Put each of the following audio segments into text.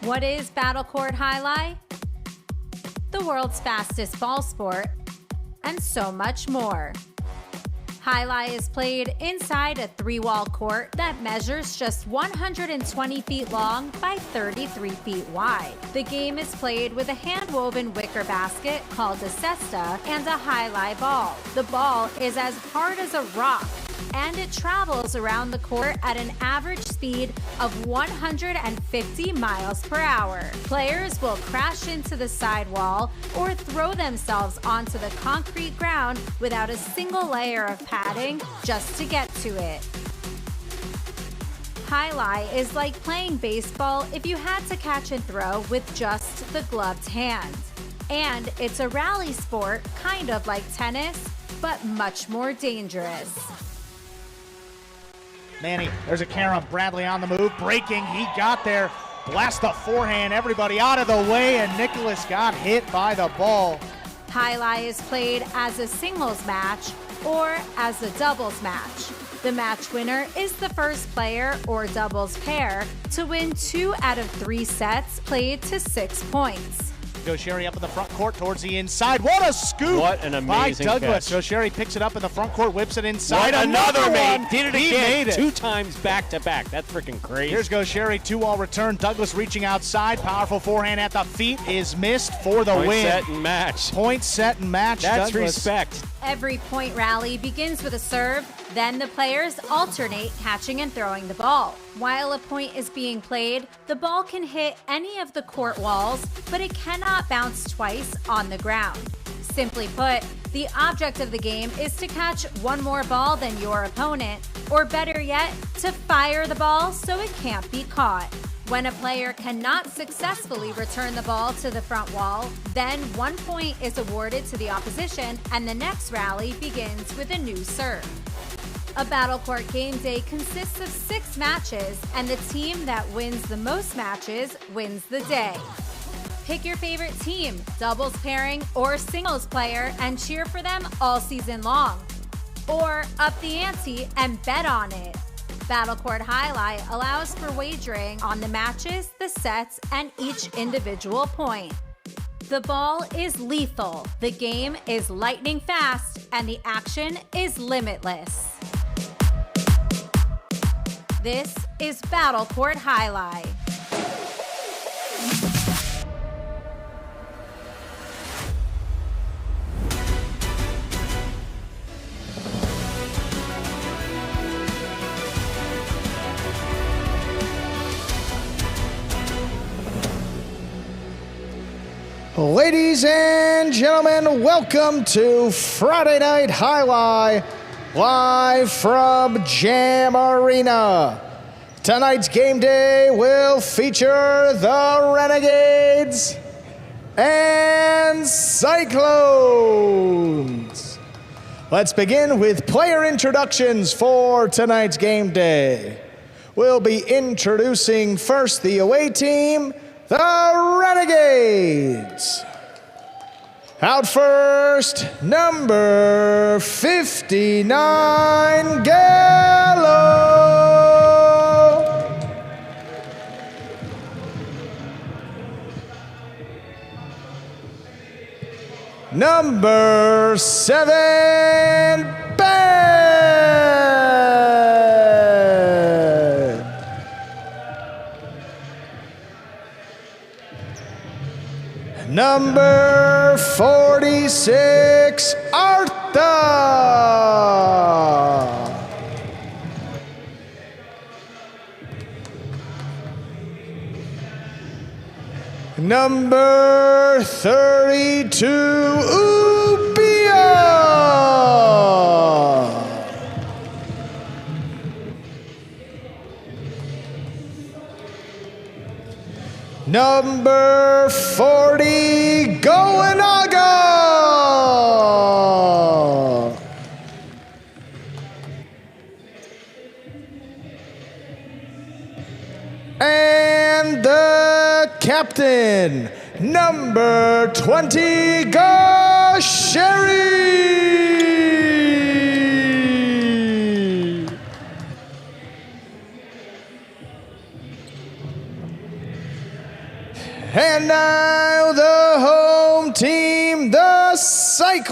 What is battlecourt Jai-Alai? The world's fastest ball sport, and so much more. Jai-Alai is played inside a 3-wall court that measures just 120 feet long by 33 feet wide. The game is played with a hand-woven wicker basket called a cesta and a Jai-Alai ball. The ball is as hard as a rock, and it travels around the court at an average speed of 150 miles per hour. Players will crash into the sidewall or throw themselves onto the concrete ground without a single layer of padding just to get to it. Jai-Alai is like playing baseball if you had to catch and throw with just the gloved hand. And it's a rally sport, kind of like tennis, but much more dangerous. Manny, there's a Karen Bradley on the move, breaking, he got there, blast the forehand, everybody out of the way, and Nicholas got hit by the ball. Jai-Alai is played as a singles match or as a doubles match. The match winner is the first player or doubles pair to win 2 out of 3 sets played to 6 points. Joe Sherry up in the front court towards the inside. What a scoop! What an amazing by Douglas. catch. Joe Sherry picks it up in the front court, whips it inside. What another one. made. Did it He again. made it. 2 times back to back. That's freaking crazy. Here's Joe Sherry, 2-wall return. Douglas reaching outside. Powerful forehand at the feet is missed for the Point win. set and match. Point set and match. That's Douglas. respect. Every point rally begins with a serve, then the players alternate catching and throwing the ball. While a point is being played, the ball can hit any of the court walls, but it cannot bounce twice on the ground. Simply put, the object of the game is to catch one more ball than your opponent, or better yet, to fire the ball so it can't be caught. When a player cannot successfully return the ball to the front wall, then 1 point is awarded to the opposition and the next rally begins with a new serve. A battlecourt game day consists of 6 matches, and the team that wins the most matches wins the day. Pick your favorite team, doubles pairing, or singles player, and cheer for them all season long. Or up the ante and bet on it. Battlecourt Jai-Alai allows for wagering on the matches, the sets, and each individual point. The ball is lethal, the game is lightning fast, and the action is limitless. This is Battlecourt Jai-Alai. Ladies and gentlemen, welcome to Friday Night Jai-Alai, live from Jam Arena. Tonight's game day will feature the Renegades and Cyclones. Let's begin with player introductions for tonight's game day. We'll be introducing first the away team, the Renegades. Out first, number 59, Gallo. Number 7, Ben. Number 46, Artha. Number 32, Ubia. Number 40, Goenaga. And the captain, number 20, Gasheri. And now the home team, the Cyclones.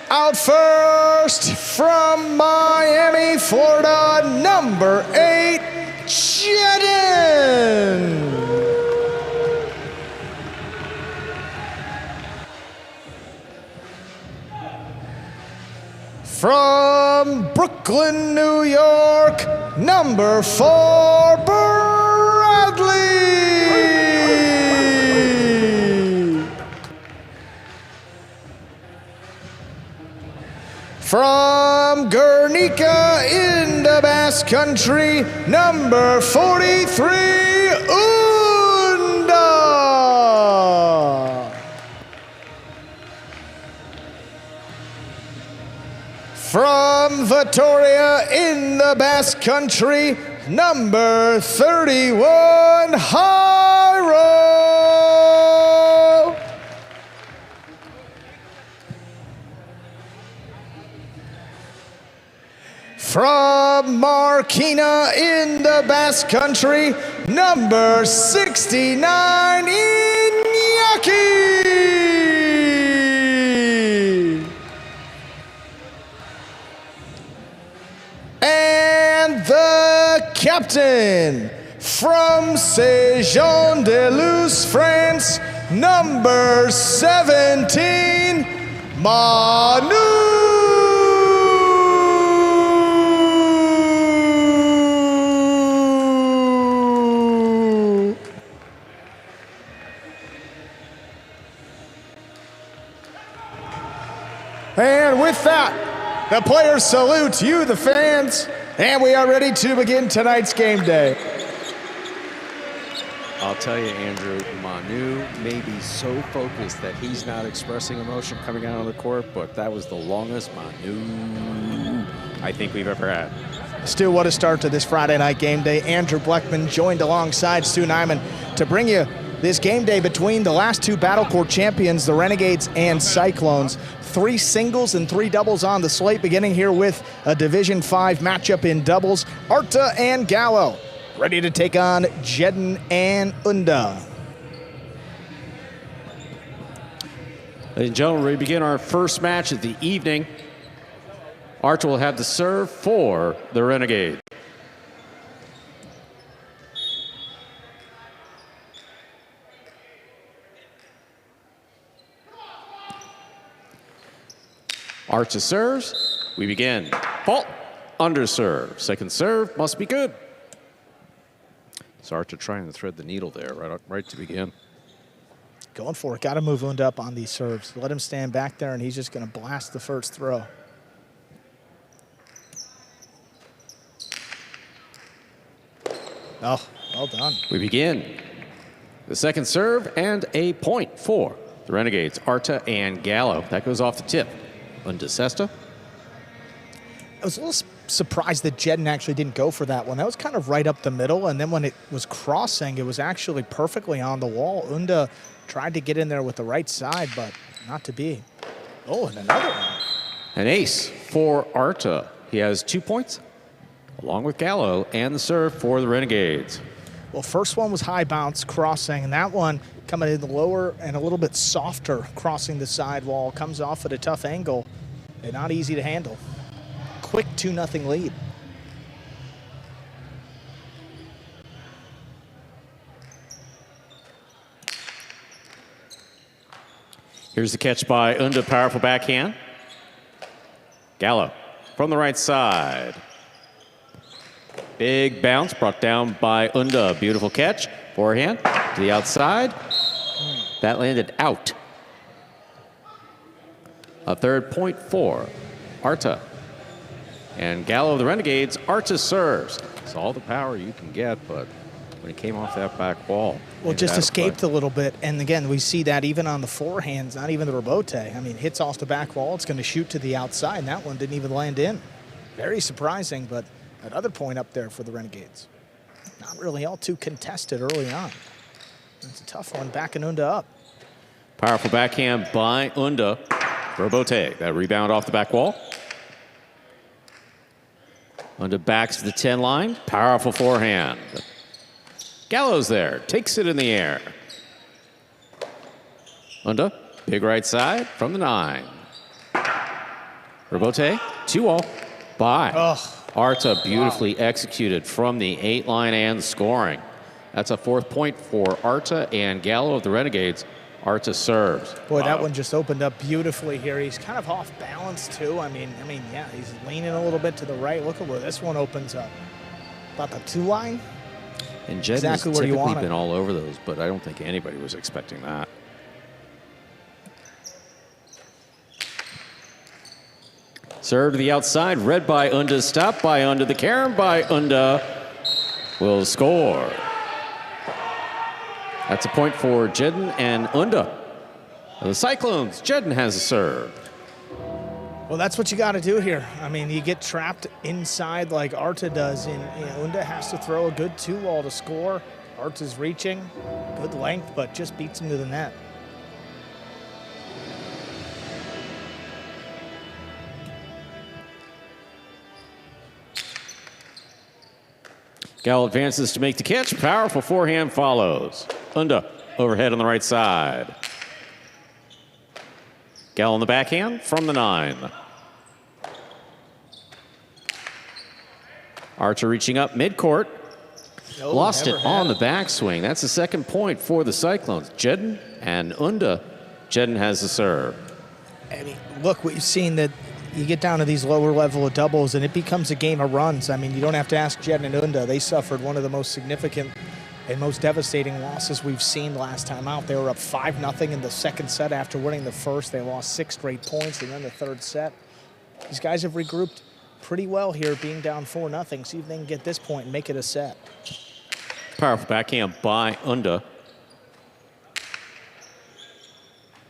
Out first from Miami, Florida, number 8, Jaden. From Brooklyn, New York, number 4, Bradley. From Guernica in the Basque Country, number 43, Unda. From Vitoria in the Basque Country, number 31, Jairo. From Marquina in the Basque Country, number 69, Iñaki. And the captain from Saint-Jean-de-Luz, France, number 17, Manu. And with that, the players salute you, the fans, and we are ready to begin tonight's game day. I'll tell you, Andrew, Manu may be so focused that he's not expressing emotion coming out on the court, but that was the longest Manu I think we've ever had. Stu, what a start to this Friday night game day. Andrew Bleckman joined alongside Stu Nyman to bring you this game day between the last two battlecourt champions, the Renegades and Cyclones. 3 singles and 3 doubles on the slate, beginning here with a Division 5 matchup in doubles. Arta and Gallo ready to take on Jedin and Unda. Ladies and gentlemen, we begin our first match of the evening. Arta will have the serve for the Renegade. Arta serves. We begin. Fault. Under serve. Second serve must be good. So Arta trying to thread the needle there right to begin. Going for it. Got to move Unda up on these serves. Let him stand back there, and he's just going to blast the first throw. Oh, well done. We begin. The second serve and a point for the Renegades. Arta and Gallo. That goes off the tip. Unda Sesta. I was a little surprised that Jedin actually didn't go for that one. That was kind of right up the middle, and then when it was crossing, it was actually perfectly on the wall. Unda tried to get in there with the right side, but not to be. Oh, and another one. An ace for Arta. He has 2 points, along with Gallo, and the serve for the Renegades. Well, first one was high bounce crossing, and that one coming in the lower and a little bit softer crossing the sidewall. Comes off at a tough angle and not easy to handle. Quick 2-0 lead. Here's the catch by Unda, powerful backhand. Gallo from the right side. Big bounce brought down by Unda. Beautiful catch. Forehand to the outside. That landed out. A third point for Arta. And Gallo of the Renegades, Arta serves. It's all the power you can get, but when it came off that back wall. Well, just escaped a little bit. And again, we see that even on the forehands, not even the rebote. I mean, hits off the back wall, it's going to shoot to the outside, and that one didn't even land in. Very surprising, but another point up there for the Renegades. Not really all too contested early on. It's a tough one, backing Unda up. Powerful backhand by Unda. Rebote, that rebound off the back wall. Unda backs to the 10 line. Powerful forehand. Gallo's there, takes it in the air. Unda, big right side from the 9. Rebote, 2-all, by. Arta beautifully executed from the 8 line and scoring. That's a 4th point for Arta and Gallo of the Renegades. Arta serves. Boy, that one just opened up beautifully here. He's kind of off balance too. I mean, yeah, he's leaning a little bit to the right. Look at where this one opens up. About the 2 line. And Jed has typically been all over those, but I don't think anybody was expecting that. Serve to the outside, read by Unda, stopped by Unda. The carom by Unda will score. That's a point for Jedden and Unda. The Cyclones, Jedden has a serve. Well, that's what you got to do here. I mean, you get trapped inside like Arta does, and Unda has to throw a good 2-wall to score. Arta's reaching, good length, but just beats him to the net. Gallo advances to make the catch. Powerful forehand follows. Unda overhead on the right side. Gallo on the backhand from the 9. Archer reaching up midcourt. Lost it on the backswing. That's the 2nd point for the Cyclones. Jedden and Unda. Jedden has the serve. I mean, look, we've seen that you get down to these lower level of doubles and it becomes a game of runs. I mean, you don't have to ask Jedden and Unda. They suffered one of the most significant and most devastating losses we've seen last time out. They were up 5-0 in the 2nd set after winning the 1st. They lost 6 straight points and then the 3rd set. These guys have regrouped pretty well here, being down 4-0. See if they can get this point and make it a set. Powerful backhand by Unda.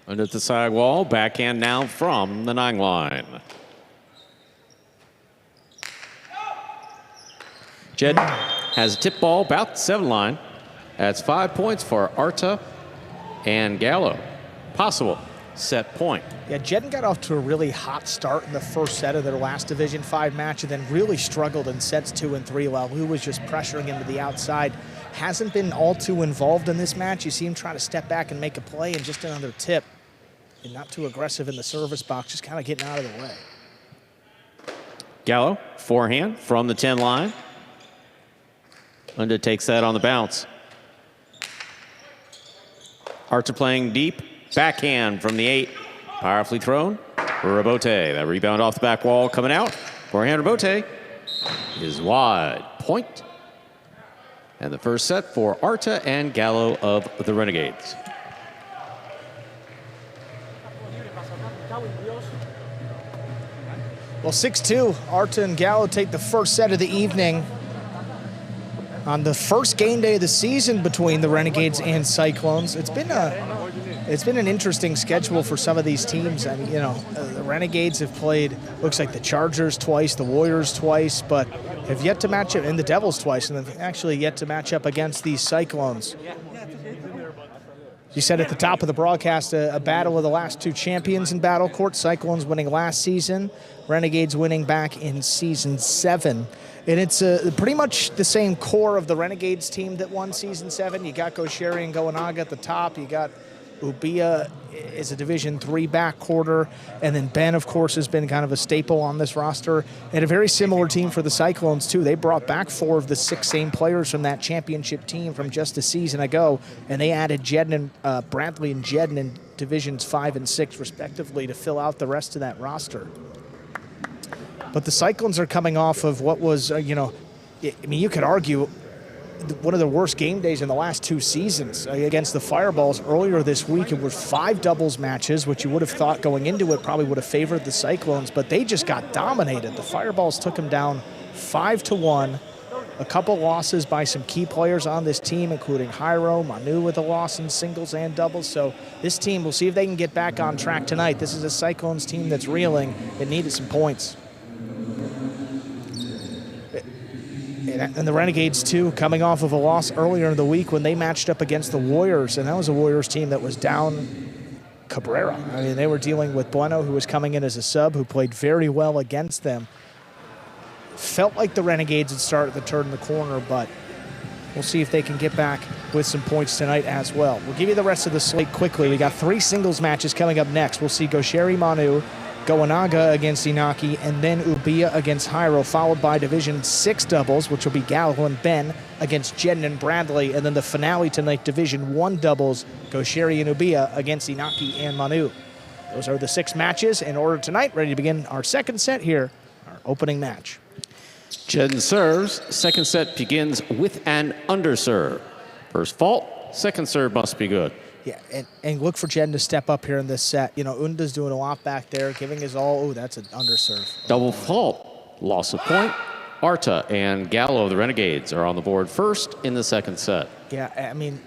Under the sidewall, backhand now from the 9 line. Jed has a tip ball about the 7 line. That's 5 points for Arta and Gallo. Possible set point. Yeah, Jedden got off to a really hot start in the 1st set of their last Division 5 match and then really struggled in sets 2 and 3 while Lou was just pressuring him to the outside. Hasn't been all too involved in this match. You see him try to step back and make a play and just another tip. And not too aggressive in the service box, just kind of getting out of the way. Gallo, forehand from the 10 line. Unda takes that on the bounce. Arta playing deep. Backhand from the 8. Powerfully thrown. Rebote. That rebound off the back wall coming out. Forehand Rebote is wide. Point. And the 1st set for Arta and Gallo of the Renegades. Well, 6-2, Arta and Gallo take the 1st set of the evening on the 1st game day of the season between the Renegades and Cyclones. It's been an interesting schedule for some of these teams. I mean, the Renegades have played, looks like the Chargers twice, the Warriors twice, but have yet to match up, and the Devils twice, and have actually yet to match up against these Cyclones. You said at the top of the broadcast, a battle of the last 2 champions in battlecourt. Cyclones winning last season, Renegades winning back in season 7. And it's pretty much the same core of the Renegades team that won season 7. You got Gosheri and Goanaga at the top. You got Ubia is a Division 3 backcourter. And then Ben, of course, has been kind of a staple on this roster. And a very similar team for the Cyclones, too. They brought back 4 of the 6 same players from that championship team from just a season ago. And they added Jedden and Bradley and Jedden in Divisions 5 and 6, respectively, to fill out the rest of that roster. But the Cyclones are coming off of what was, you could argue one of the worst game days in the last 2 seasons against the Fireballs earlier this week. It was 5 doubles matches, which you would have thought going into it probably would have favored the Cyclones, but they just got dominated. The Fireballs took them down 5-1. A couple losses by some key players on this team, including Jairo, Manu with a loss in singles and doubles. So this team, we'll see if they can get back on track tonight. This is a Cyclones team that's reeling. It needed some points. And the Renegades, too, coming off of a loss earlier in the week when they matched up against the Warriors, and that was a Warriors team that was down Cabrera. I mean, they were dealing with Bueno, who was coming in as a sub, who played very well against them. Felt like the Renegades had started to turn the corner, but We'll see if they can get back with some points tonight as well. We'll give you the rest of the slate quickly. We got 3 singles matches coming up next. We'll see Gosheri Manu, Goanaga against Inaki, and then Ubiya against Jairo, followed by Division 6 doubles, which will be Gallo and Ben against Jedden and Bradley, and then the finale tonight, Division 1 doubles, Gosheri and Ubiya against Inaki and Manu. Those are the 6 matches in order tonight. Ready to begin our second set here, our opening match. Jedden serves. Second set begins with an underserve. First fault, second serve must be good. Yeah, and look for Jedden to step up here in this set. You know, Unda's doing a lot back there, giving his all. Oh, that's an underserve. Double fault, loss of point. Arta and Gallo of the Renegades are on the board first in the second set. Yeah, I mean,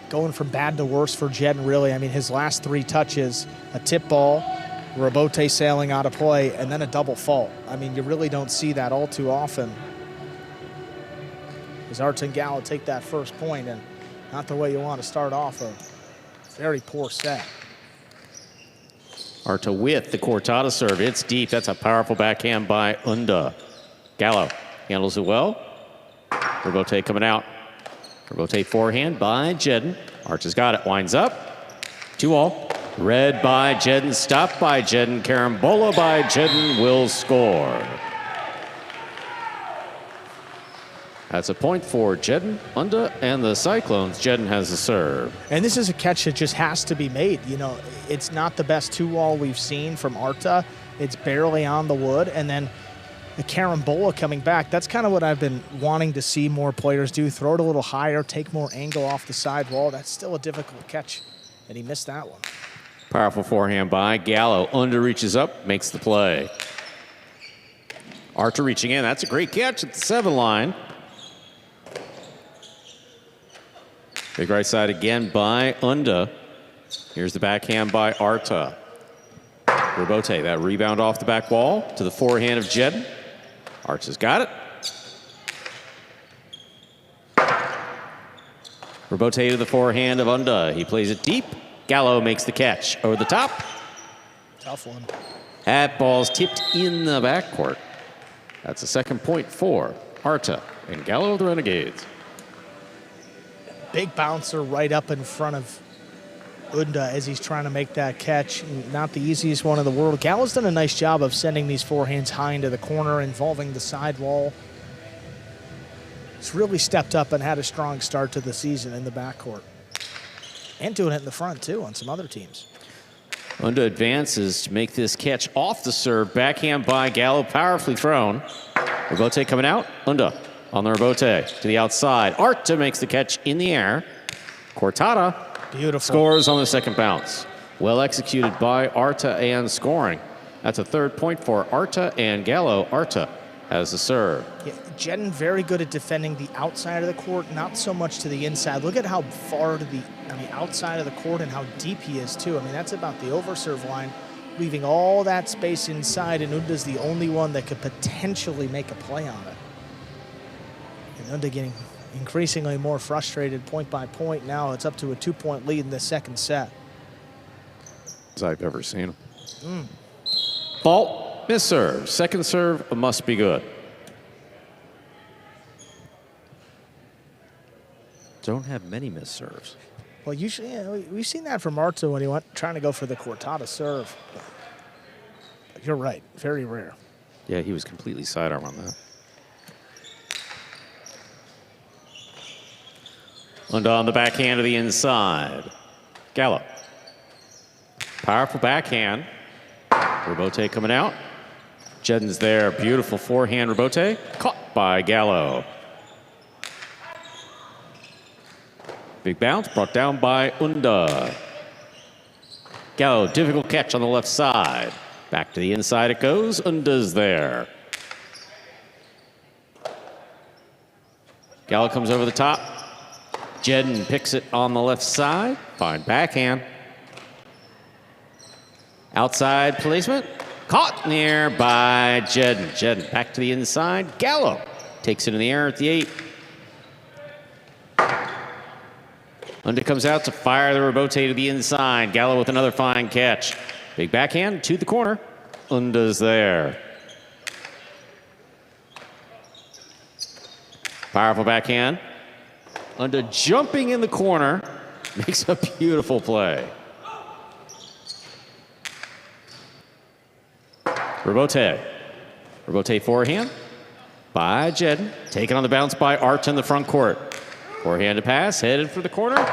going from bad to worse for Jedden, really. I mean, his last 3 touches, a tip ball, Rabote sailing out of play, and then a double fault. I mean, you really don't see that all too often. As Arta and Gallo take that first point, and not the way you want to start off a very poor set. Arta with the cortada serve. It's deep. That's a powerful backhand by Unda. Gallo handles it well. Rabote coming out. Rabote forehand by Jedden. Arta's got it. Winds up. 2-all. Red by Jedden. Stopped by Jedden. Carambola by Jedden will score. That's a point for Jedden, Unda, and the Cyclones. Jedden has the serve. And this is a catch that just has to be made. You know, it's not the best 2-all we've seen from Arta. It's barely on the wood. And then the carambola coming back. That's kind of what I've been wanting to see more players do. Throw it a little higher, take more angle off the sidewall. That's still a difficult catch, and he missed that one. Powerful forehand by Gallo. Unda reaches up, makes the play. Arta reaching in. That's a great catch at the 7 line. Big right side again by Unda. Here's the backhand by Arta. Rabote, that rebound off the back wall to the forehand of Jedden. Arta's got it. Rabote to the forehand of Unda. He plays it deep. Gallo makes the catch over the top. Tough one. That ball's tipped in the backcourt. That's a second point for Arta and Gallo of the Renegades. Big bouncer right up in front of Unda as he's trying to make that catch. Not the easiest one in the world. Gallo's done a nice job of sending these forehands high into the corner, involving the sidewall. He's really stepped up and had a strong start to the season in the backcourt. And doing it in the front, too, on some other teams. Unda advances to make this catch off the serve. Backhand by Gallo, powerfully thrown. Rabote coming out. Unda on the Rabote to the outside. Arta makes the catch in the air. Cortada Beautiful. Scores on the second bounce. Well executed by Arta and scoring. That's a third point for Arta and Gallo. Arta has the serve. Yeah, Jedden very good at defending the outside of the court, not so much to the inside. Look at how far to the outside of the court and how deep he is, too. I mean, that's about the overserve line, leaving all that space inside, and Unda's the only one that could potentially make a play on it. And Unda getting increasingly more frustrated point by point now. It's up to a 2-point lead in the second set. As I've ever seen him. Fault, miss serve. Second serve must be good. Don't have many miss serves. Well, usually, yeah, we've seen that from Arta when he went trying to go for the cortada serve. But you're right, very rare. Yeah, he was completely sidearm on that. Unda on the backhand to the inside. Gallo. Powerful backhand. Rabote coming out. Jedden's there. Beautiful forehand Rabote. Caught by Gallo. Big bounce brought down by Unda. Gallo, difficult catch on the left side. Back to the inside it goes. Unda's there. Gallo comes over the top. Jedden picks it on the left side. Fine backhand. Outside placement. Caught in the air by Jedden. Jedden back to the inside. Gallo takes it in the air at the 8. Unda comes out to fire the Rabote to the inside. Gallo with another fine catch. Big backhand to the corner. Unda's there. Powerful backhand. Unda jumping in the corner. Makes a beautiful play. Rebote. Rebote forehand by Jedden. Taken on the bounce by Art in the front court. Forehand to pass, headed for the corner.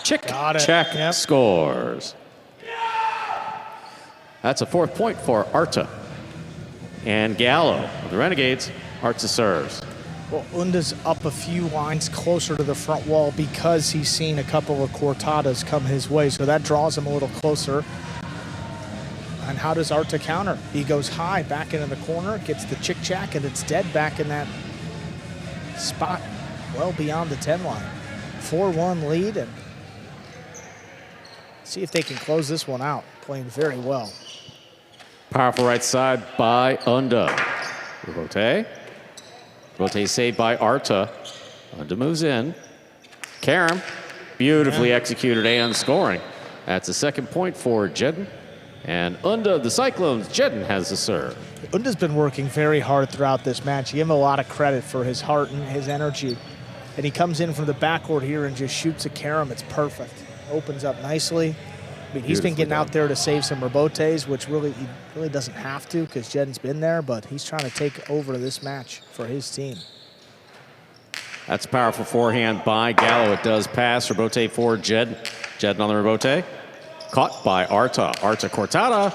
Check, Yep. Scores. That's a 4th point for Arta. And Gallo of the Renegades, Arta serves. Well, Unda's up a few lines closer to the front wall because he's seen a couple of cortadas come his way, so that draws him a little closer. And how does Arta counter? He goes high back into the corner, gets the chick-chack, and it's dead back in that spot well beyond the 10 line. 4-1 lead, and see if they can close this one out. Playing very well. Powerful right side by Unda. Rebote. Rebote saved by Arta. Unda moves in. Karam, beautifully executed and scoring. That's a 2nd point for Jedden. And Unda of the Cyclones, Jedden has the serve. Unda's been working very hard throughout this match. You give him a lot of credit for his heart and his energy. And he comes in from the backcourt here and just shoots a Karam. It's perfect. Opens up nicely. I mean, he's been getting out there to save some rebotes, which he really doesn't have to because Jedden's been there, but he's trying to take over this match for his team. That's a powerful forehand by Gallo. It does pass. Rebote for Jedden. Jedden on the rebote. Caught by Arta. Arta cortada.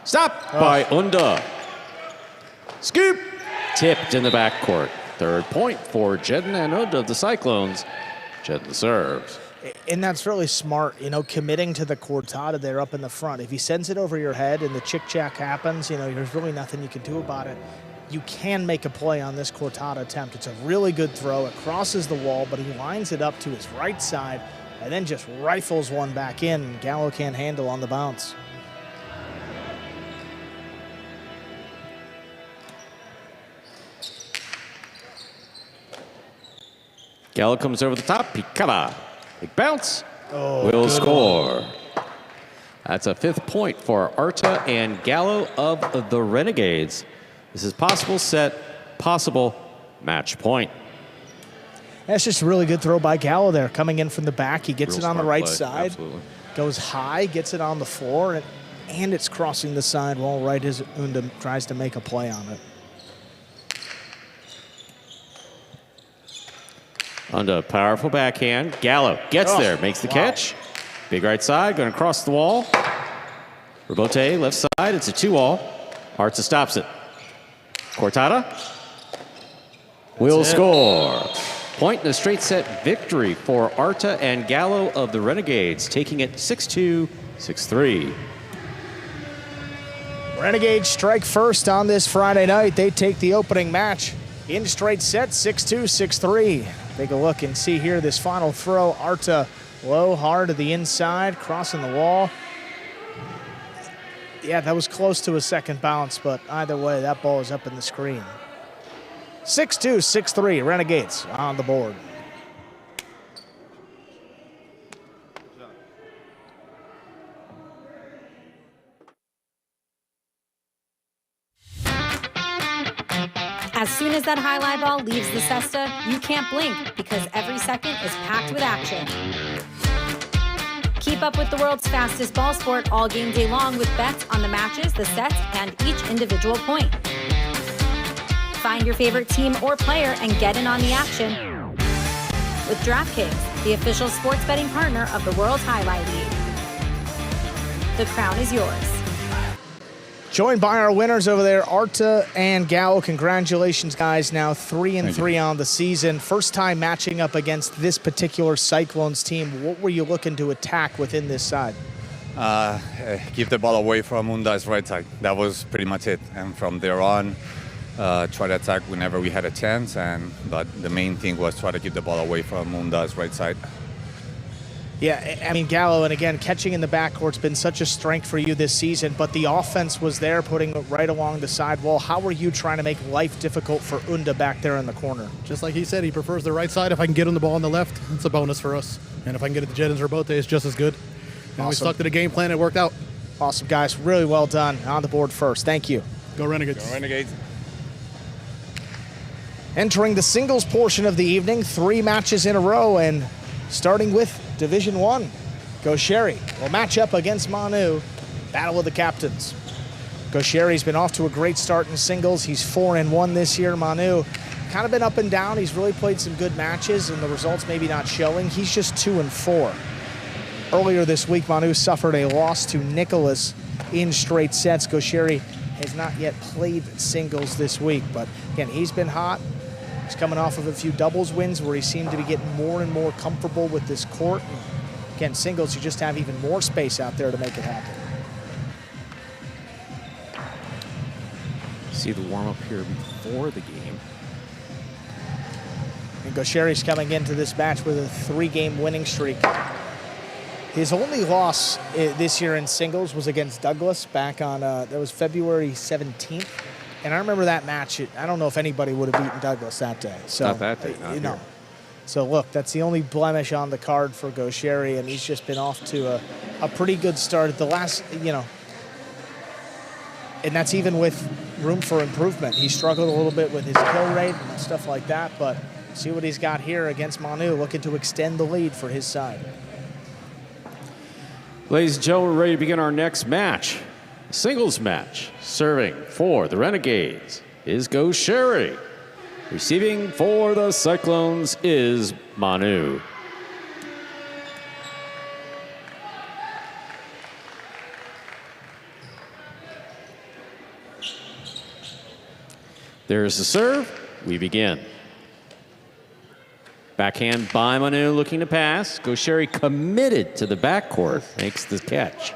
Stopped by Unda. Scoop. Tipped in the backcourt. 3rd point for Jedden and Unda of the Cyclones. Jedden serves. And that's really smart, you know, committing to the cortada there up in the front. If he sends it over your head and the chick-chack happens, you know, there's really nothing you can do about it. You can make a play on this cortada attempt. It's a really good throw. It crosses the wall, but he lines it up to his right side and then just rifles one back in. Gallo can't handle on the bounce. Gallo comes over the top. Picada. Big bounce. Oh, will score. That's a 5th point for Arta and Gallo of the Renegades. This is possible set, possible match point. That's just a really good throw by Gallo there. Coming in from the back, he gets it on the right side. Absolutely. Goes high, gets it on the floor, and it's crossing the sidewall right as Unda tries to make a play on it. Unda, powerful backhand. Gallo gets there, makes the catch. Big right side, going across the wall. Rebote, left side, it's a 2-all. Arta stops it. Cortada will score. Point in a straight set victory for Arta and Gallo of the Renegades, taking it 6-2, 6-3. Renegades strike first on this Friday night. They take the opening match in straight set, 6-2, 6-3. Take a look and see here this final throw. Arta low, hard to the inside, crossing the wall. Yeah, that was close to a second bounce, but either way, that ball is up in the screen. 6-2, 6-3, Renegades on the board. As soon as that highlight ball leaves the cesta, you can't blink because every second is packed with action. Keep up with the world's fastest ball sport all game day long with bets on the matches, the sets, and each individual point. Find your favorite team or player and get in on the action with DraftKings, the official sports betting partner of the World Jai-Alai League. The crown is yours. Joined by our winners over there, Arta and Gallo. Congratulations, guys. Now 3-3 on the season. First time matching up against this particular Cyclones team. What were you looking to attack within this side? Keep the ball away from Unda's right side. That was pretty much it. And from there on, try to attack whenever we had a chance. But the main thing was try to keep the ball away from Unda's right side. Yeah, I mean, Gallo, and again, catching in the backcourt's been such a strength for you this season, but the offense was there, putting it right along the side wall. How were you trying to make life difficult for Unda back there in the corner? Just like he said, he prefers the right side. If I can get him the ball on the left, it's a bonus for us. And if I can get it to Jedden's or Rebote, it's just as good. And we stuck to the game plan. It worked out. Awesome, guys. Really well done on the board first. Thank you. Go Renegades. Go Renegades. Entering the singles portion of the evening, 3 matches in a row, and starting with Division 1. Gaucheri will match up against Manu. Battle of the captains. Gaucheri's been off to a great start in singles. He's 4-1 this year. Manu kind of been up and down. He's really played some good matches, and the results maybe not showing. He's just 2-4. Earlier this week, Manu suffered a loss to Nicholas in straight sets. Gaucheri has not yet played singles this week, but again, he's been hot. He's coming off of a few doubles wins where he seemed to be getting more and more comfortable with this court. And again, singles, you just have even more space out there to make it happen. See the warm-up here before the game. And Gaucheri's coming into this match with a 3-game winning streak. His only loss this year in singles was against Douglas back on, that was February 17th. And I remember that match. I don't know if anybody would have beaten Douglas that day. So, not that day, not here. So look, that's the only blemish on the card for Gaucheri, and he's just been off to a pretty good start at the last, and that's even with room for improvement. He struggled a little bit with his kill rate and stuff like that, but see what he's got here against Manu, looking to extend the lead for his side. Ladies and gentlemen, we're ready to begin our next match. A singles match. Serving for the Renegades is Gaucheri. Receiving for the Cyclones is Manu. There's the serve. We begin. Backhand by Manu, looking to pass. Gaucheri committed to the backcourt, makes the catch.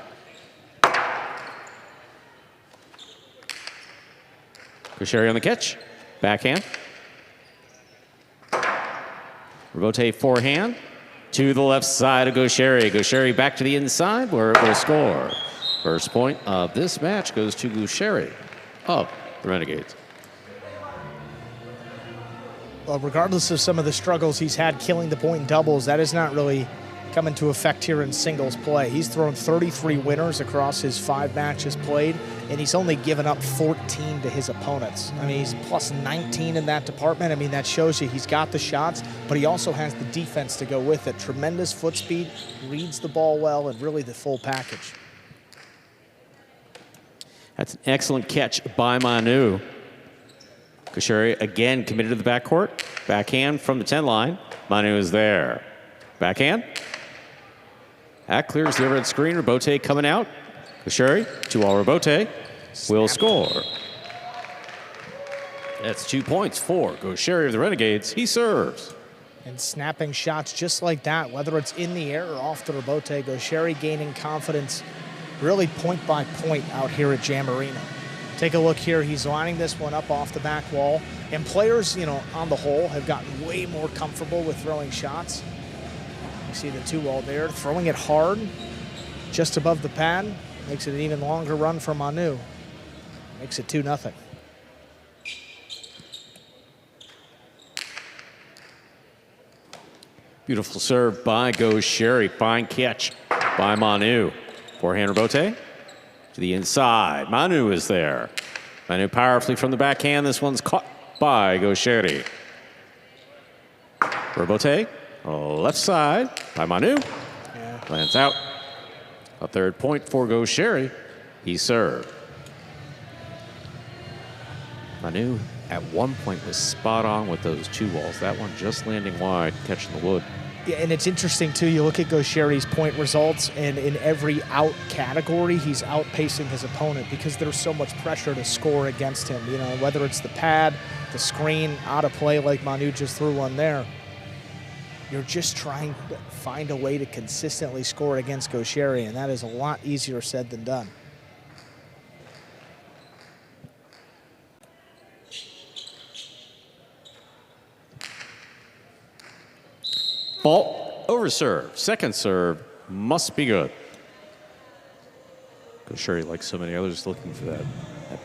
Gaucheri on the catch. Backhand. Rebote forehand. To the left side of Gaucheri. Gaucheri back to the inside where it will score. First point of this match goes to Gaucheri of the Renegades. Well, regardless of some of the struggles he's had killing the point in doubles, that is not really come into effect here in singles play. He's thrown 33 winners across his 5 matches played, and he's only given up 14 to his opponents. I mean, he's plus 19 in that department. I mean, that shows you he's got the shots, but he also has the defense to go with it. Tremendous foot speed, reads the ball well, and really the full package. That's an excellent catch by Manu. Gaucheri again committed to the backcourt. Backhand from the 10 line. Manu is there. Backhand. That clears the overhead screen. Rebote coming out. Gaucheri, 2-all Rebote, will score. That's 2 points for Gaucheri of the Renegades. He serves. And snapping shots just like that, whether it's in the air or off the Rebote, Gaucheri gaining confidence really point by point out here at Jam Arena. Take a look here. He's lining this one up off the back wall. And players, on the whole, have gotten way more comfortable with throwing shots. You see the 2-wall there, throwing it hard, just above the pad. Makes it an even longer run for Manu. Makes it 2-0. Beautiful serve by Gaucheri. Fine catch by Manu. Forehand Rebote to the inside. Manu is there. Manu powerfully from the backhand. This one's caught by Gaucheri. Rebote, left side by Manu. Lands out. A 3rd point for Gaucheri. He served. Manu at one point was spot on with those 2-walls. That one just landing wide, catching the wood. Yeah, and it's interesting, too. You look at Gaucheri's point results, and in every out category, he's outpacing his opponent because there's so much pressure to score against him. Whether it's the pad, the screen, out of play like Manu just threw one there. You're just trying to find a way to consistently score against Gaucheri, and that is a lot easier said than done. Fault, over serve. Second serve must be good. Gaucheri, like so many others, looking for that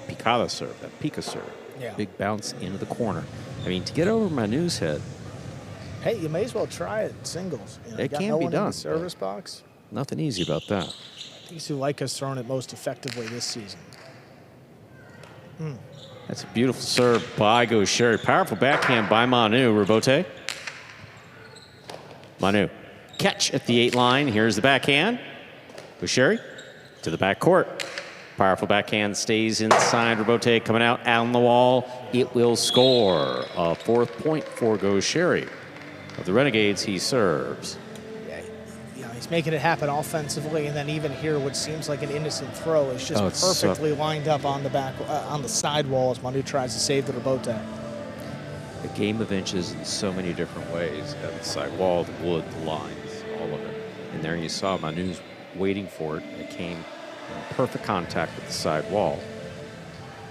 picada serve, that pica serve. Yeah. Big bounce into the corner. I mean, to get over Manu's head. Hey, you may as well try it singles. It got can no be one in done. the service box. Nothing easy about that. I think Suleika's thrown it most effectively this season. That's a beautiful serve by Gaucheri. Powerful backhand by Manu. Rebote. Manu. Catch at the 8 line. Here's the backhand. Gaucheri to the backcourt. Powerful backhand stays inside. Rebote coming out on the wall. It will score. A 4th point for Gaucheri. Of the Renegades, he serves. Yeah, he's making it happen offensively, and then even here, what seems like an innocent throw is just perfectly lined up on the back, on the side wall as Manu tries to save the Rebote. A game of inches in so many different ways. Got the side wall, the wood, the lines, all of it. And there you saw Manu's waiting for it. It came in perfect contact with the side wall,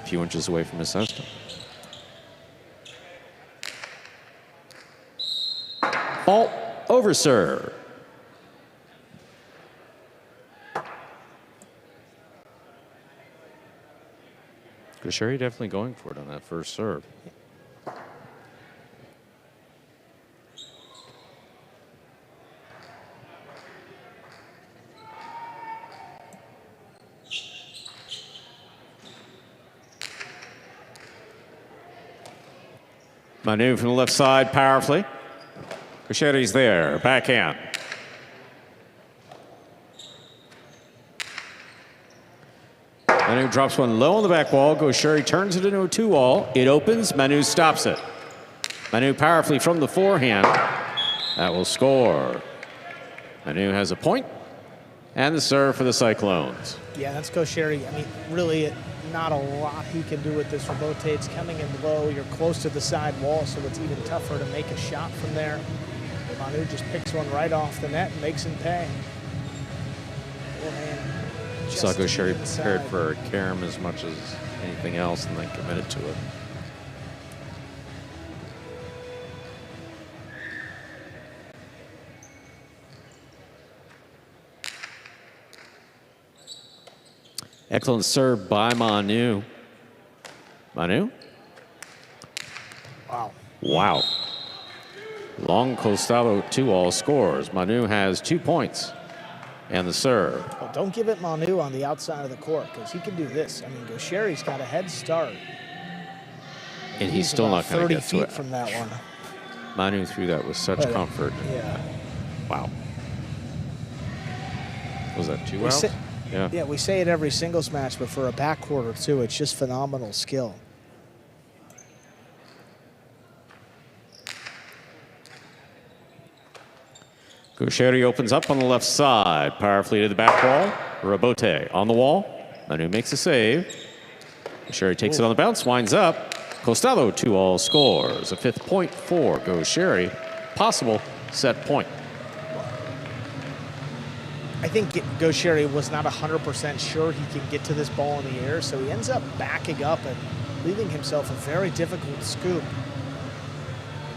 a few inches away from his center. Fault over serve. Gaucheri definitely going for it on that first serve. Manu from the left side powerfully. Gaucheri's there, backhand. Manu drops one low on the back wall. Gaucheri turns it into a 2-wall. It opens, Manu stops it. Manu powerfully from the forehand. That will score. Manu has a point. And the serve for the Cyclones. Yeah, that's Gaucheri. I mean, really not a lot he can do with this Rebote. It's coming in low. You're close to the side wall, so it's even tougher to make a shot from there. Manu just picks one right off the net and makes him pay. Oh, man. Saw Gaucheri prepared for a carom as much as anything else and then committed to it. Excellent serve by Manu. Manu? Wow. Wow. Long costado 2-all scores. Manu has 2 points. And the serve. Well, don't give it Manu on the outside of the court, because he can do this. I mean, Gaucheri's got a head start. And he's still not going to get to 30 it. feet from that one. Manu threw that with such comfort. Yeah. Wow. Was that 2 outs? Yeah, we say it every singles match, but for a backcourt or two, it's just phenomenal skill. Gaucheri opens up on the left side. Powerfully to the back wall. Rebote on the wall. Manu makes a save. Gaucheri takes it on the bounce, winds up. Costado 2-all scores. A 5th point for Gaucheri. Possible set point. I think Gaucheri was not 100% sure he can get to this ball in the air, so he ends up backing up and leaving himself a very difficult scoop.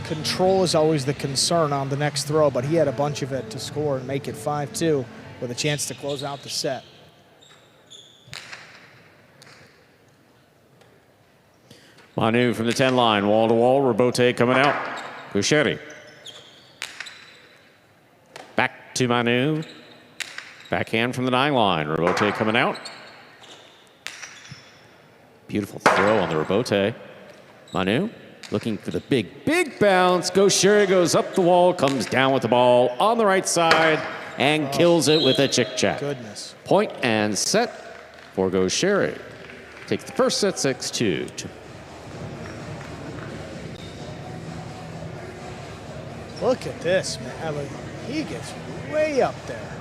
Control is always the concern on the next throw, but he had a bunch of it to score and make it 5-2 with a chance to close out the set. Manu from the 10 line, wall to wall. Rebote coming out. Gaucheri. Back to Manu. Backhand from the 9 line. Rebote coming out. Beautiful throw on the Rebote. Manu looking for the big bounce. Gaucheri goes up the wall, comes down with the ball on the right side, and kills it with a chick-chack. Goodness. Point and set for Gaucheri. Takes the first set 6-2. Look at this, man. I mean, he gets way up there.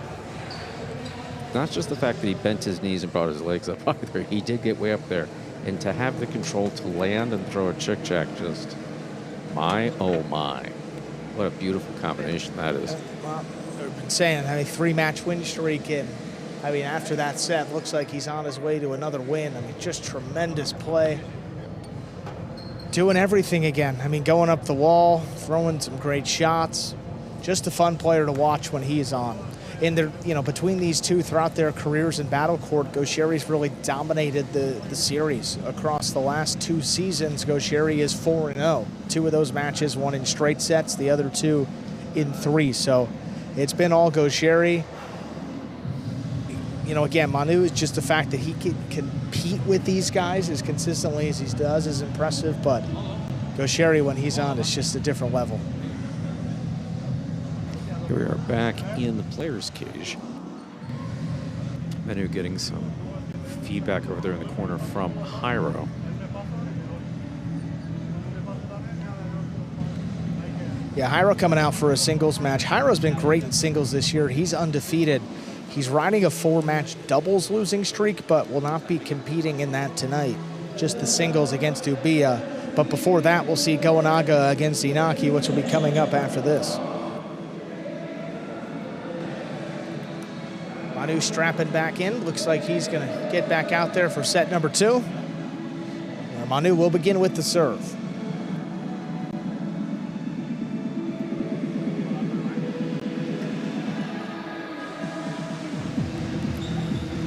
Not just the fact that he bent his knees and brought his legs up either. He did get way up there. And to have the control to land and throw a chick-chack, just my, oh my. What a beautiful combination that is. Well, I've been saying, I mean, 3-match win streak in. I mean, after that set, looks like he's on his way to another win. I mean, just tremendous play. Doing everything again. I mean, going up the wall, throwing some great shots. Just a fun player to watch when he's on. And they're, you know, between these two throughout their careers in battlecourt, Gaucheri's really dominated the series. Across the last 2 seasons, Gaucheri is 4-0. 2 of those matches, 1 in straight sets, the other 2 in 3. So it's been all Gaucheri. You know, again, Manu is just the fact that he can compete with these guys as consistently as he does is impressive, but Gaucheri, when he's on, is just a different level. Here we are back in the players' cage. Manu getting some feedback over there in the corner from Jairo. Yeah, Jairo coming out for a singles match. Jairo's been great in singles this year. He's undefeated. He's riding a 4-match doubles losing streak, but will not be competing in that tonight. Just the singles against Ubiya. But before that, we'll see Goenaga against Inaki, which will be coming up after this. Manu strapping back in. Looks like he's going to get back out there for set number 2. Where Manu will begin with the serve.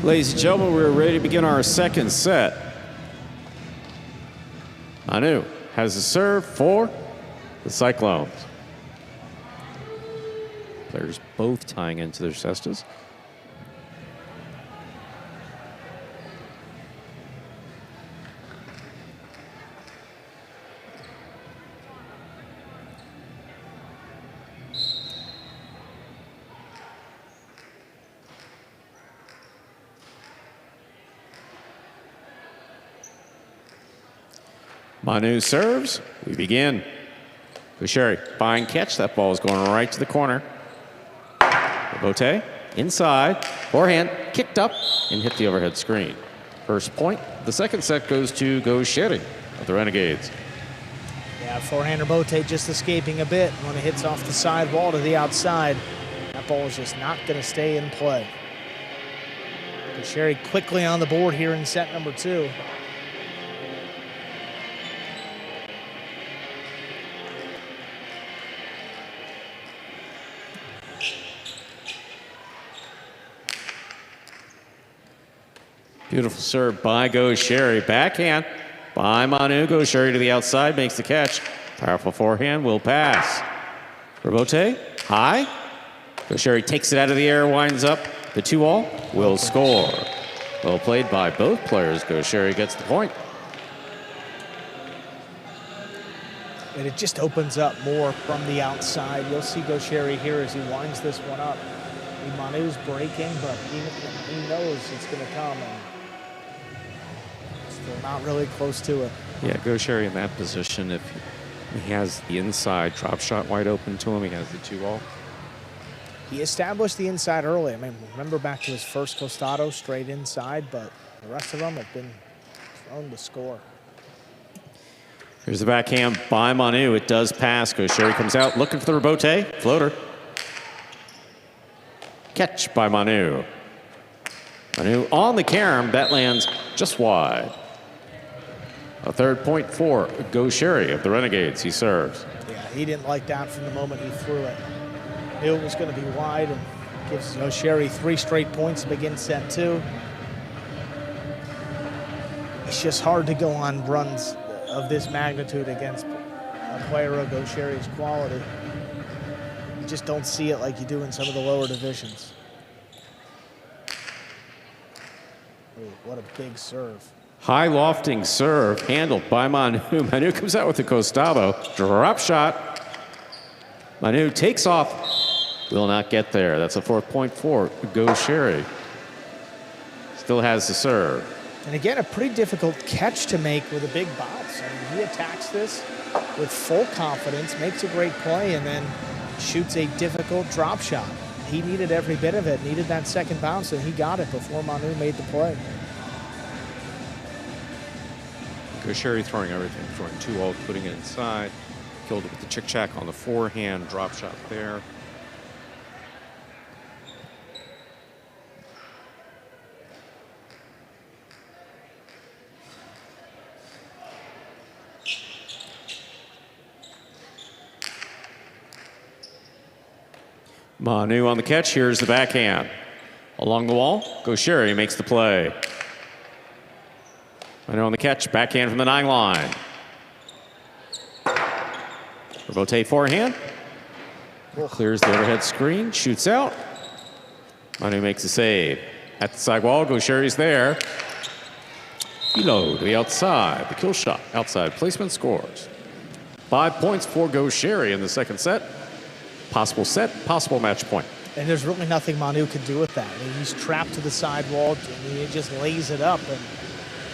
Ladies and gentlemen, we're ready to begin our second set. Manu has the serve for the Cyclones. Players both tying into their cestas. Manu serves. We begin. Gaucheri, fine catch. That ball is going right to the corner. Bote inside, forehand, kicked up, and hit the overhead screen. First point. The second set goes to Gaucheri of the Renegades. Yeah, forehander Bote just escaping a bit. When it hits off the side wall to the outside, that ball is just not going to stay in play. Gaucheri quickly on the board here in set number 2. Beautiful serve by Gaucheri. Backhand by Manu. Gaucheri to the outside, makes the catch. Powerful forehand, will pass. Bote, high. Gaucheri takes it out of the air, winds up. The 2-all will score. Well played by both players. Gaucheri gets the point. And it just opens up more from the outside. You'll see Gaucheri here as he winds this one up. Manu's breaking, but he knows it's going to come. And still not really close to it. Yeah, Gaucheri in that position, if he has the inside drop shot wide open to him, he has the 2-all. He established the inside early. I mean, remember back to his first Costado, straight inside, but the rest of them have been thrown to score. Here's the backhand by Manu. It does pass. Gaucheri comes out looking for the Bote. Floater. Catch by Manu. Manu on the carom. That lands just wide. A third point for Gaucheri of the Renegades. He serves. Yeah, he didn't like that from the moment he threw it. Knew it was going to be wide and gives Gaucheri 3 straight points to begin set 2. It's just hard to go on runs of this magnitude against a player of Gaucheri's quality. You just don't see it like you do in some of the lower divisions. Ooh, what a big serve. High lofting serve handled by Manu. Manu comes out with the Costado. Drop shot. Manu takes off. Will not get there. That's a 4th point for Gaucheri. Still has the serve. And again, a pretty difficult catch to make with a big bounce. I mean, he attacks this with full confidence, makes a great play, and then shoots a difficult drop shot. He needed every bit of it, needed that second bounce, and he got it before Manu made the play. Gaucheri throwing everything, throwing 2-all, putting it inside. Killed it with the chick-chack on the forehand, drop shot there. Manu on the catch. Here's the backhand. Along the wall, Gaucheri makes the play. Manu on the catch. Backhand from the 9 line. Bote forehand. Clears the overhead screen. Shoots out. Manu makes a save. At the side wall, Gaucheri's there. Below to the outside. The kill shot. Outside placement scores. 5 points for Gaucheri in the second set. Possible set, possible match point. And there's really nothing Manu can do with that. I mean, he's trapped to the sidewall, and he just lays it up. And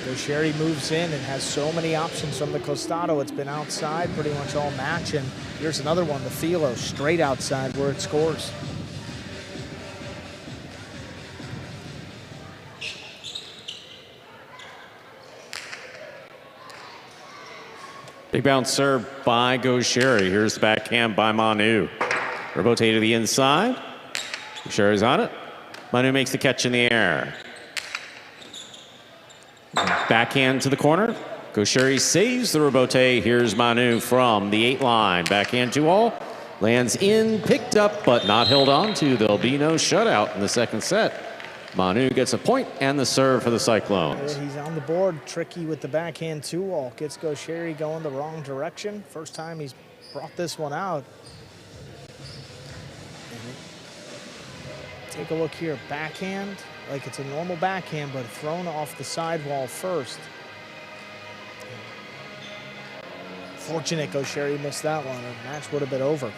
Gaucheri moves in and has so many options from the costado. It's been outside pretty much all match. And here's another one, the Filo, straight outside where it scores. Big bounce serve by Gaucheri. Here's the backhand by Manu. Rebote to the inside. Gaucheri's on it. Manu makes the catch in the air. Backhand to the corner. Gaucheri saves the rebote. Here's Manu from the 8 line. Backhand 2-all. Lands in, picked up, but not held on to. There'll be no shutout in the second set. Manu gets a point and the serve for the Cyclones. He's on the board, tricky with the backhand 2-all. Gets Gaucheri going the wrong direction. First time he's brought this one out. Take a look here, backhand, like it's a normal backhand, but thrown off the sidewall first. Fortunate Gaucheri missed that one, and the match would have been over.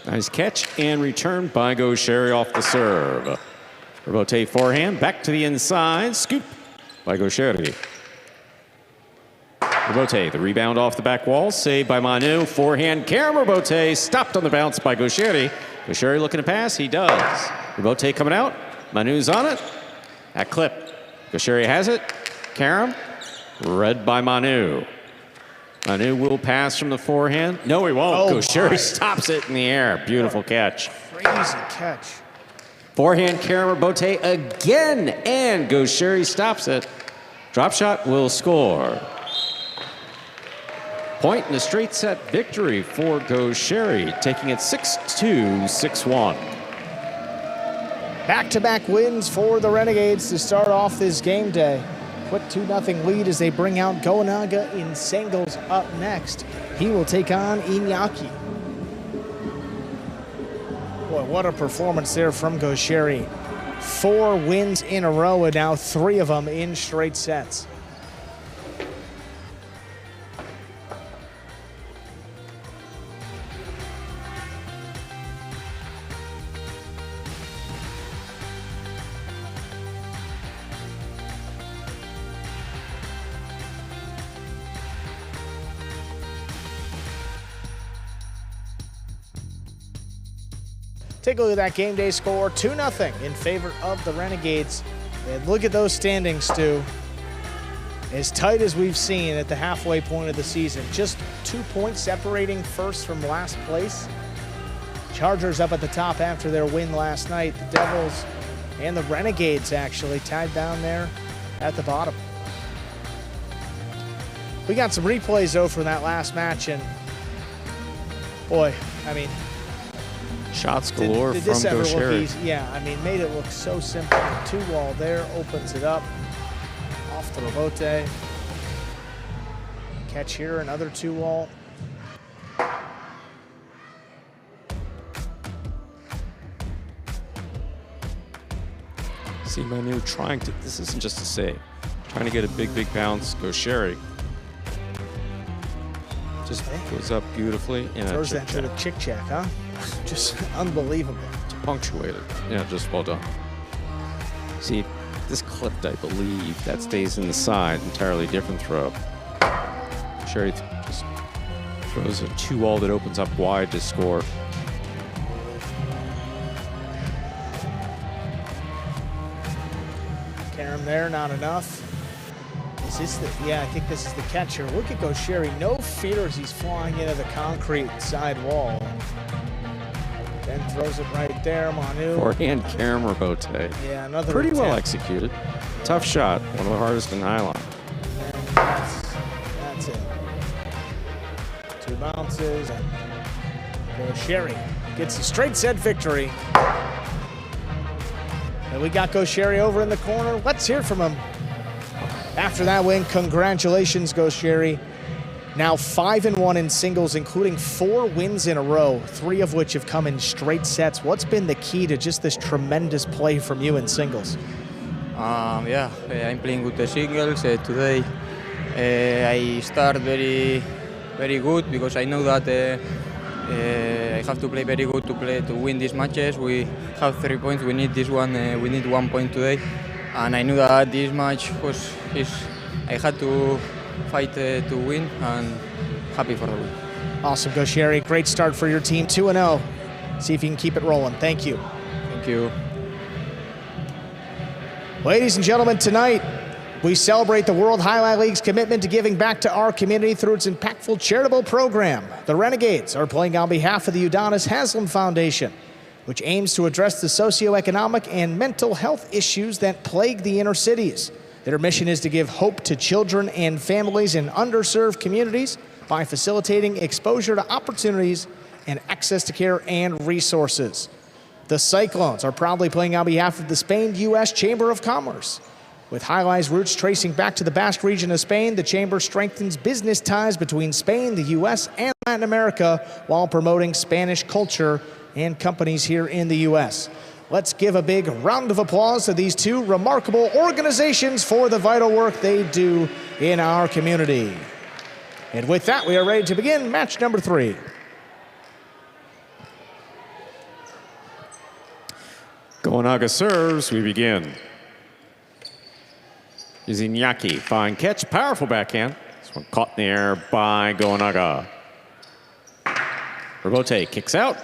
Nice catch and return by Gaucheri off the serve. Rebote forehand, back to the inside, scoop by Gaucheri. Rebote, the rebound off the back wall, saved by Manu. Forehand, Karam Rebote, stopped on the bounce by Gaucheri. Gaucheri looking to pass, he does. Rebote coming out, Manu's on it. At clip, Gaucheri has it. Karam, read by Manu. Manu will pass from the forehand. No, he won't. Gaucheri stops it in the air. Beautiful catch. Crazy catch. Forehand, Karam Rebote again, and Gaucheri stops it. Drop shot will score. Point in a straight set victory for Gaucheri, taking it 6-2, 6-1. Back-to-back wins for the Renegades to start off this game day. Quick 2-0 lead as they bring out Gonaga in singles up next. He will take on Iñaki. Boy, what a performance there from Gaucheri. 4 wins in a row, and now 3 of them in straight sets. Take a look at that game day score, 2-0 in favor of the Renegades. And look at those standings, Stu. As tight as we've seen at the halfway point of the season. Just 2 points separating first from last place. Chargers up at the top after their win last night. The Devils and the Renegades actually tied down there at the bottom. We got some replays, though, for that last match. And, boy, I mean, shots galore did from this ever look Gaucheri. easy? Yeah, I mean, made it look so simple. 2-wall there, opens it up. Off the Rebote. Catch here, another 2-wall. See Manu trying to, this isn't just a save, trying to get a big bounce. Gaucheri just goes up beautifully in Throws a that to the chick check, huh? Just unbelievable. punctuated. Yeah, just well done. See, this clipped, I believe, that stays in the side. Entirely different throw. Sherry just throws a 2-all that opens up wide to score. Karam there, not enough. Is this the, yeah, I think this is the catcher. Look at Gaucheri, no fear as he's flying into the concrete side wall. Then throws it right there, Manu. Forehand Karam Rebote. Yeah, another pretty well attempt. executed. Tough shot, one of the hardest in nylon. And that's it. 2 bounces, and Gaucheri gets a straight set victory. And we got Gaucheri over in the corner. Let's hear from him. After that win, congratulations, Gaucheri. now 5-1 in singles, including 4 wins in a row, 3 of which have come in straight sets. What's been the key to just this tremendous play from you in singles? Yeah, I'm playing good the singles today. I start very good because I know that I have to play very good to win these matches. We have 3 points. We need this one. We need 1 point today, and I knew that this match I had to fight to win, and happy for the win. Awesome, go Sherry. Great start for your team, 2-0. See if you can keep it rolling. Thank you. Thank you. Ladies and gentlemen, tonight we celebrate the World Jai-Alai League's commitment to giving back to our community through its impactful charitable program. The Renegades are playing on behalf of the Udonis Haslam Foundation, which aims to address the socioeconomic and mental health issues that plague the inner cities. Their mission is to give hope to children and families in underserved communities by facilitating exposure to opportunities and access to care and resources. The Cyclones are proudly playing on behalf of the Spain-U.S. Chamber of Commerce. With Jai-Alai's roots tracing back to the Basque region of Spain, the Chamber strengthens business ties between Spain, the U.S., and Latin America while promoting Spanish culture and companies here in the U.S. Let's give a big round of applause to these 2 remarkable organizations for the vital work they do in our community. And with that, we are ready to begin match number 3. Gonaga serves, we begin. Is Iñaki, fine catch, powerful backhand. This one caught in the air by Gonaga. Rebote kicks out,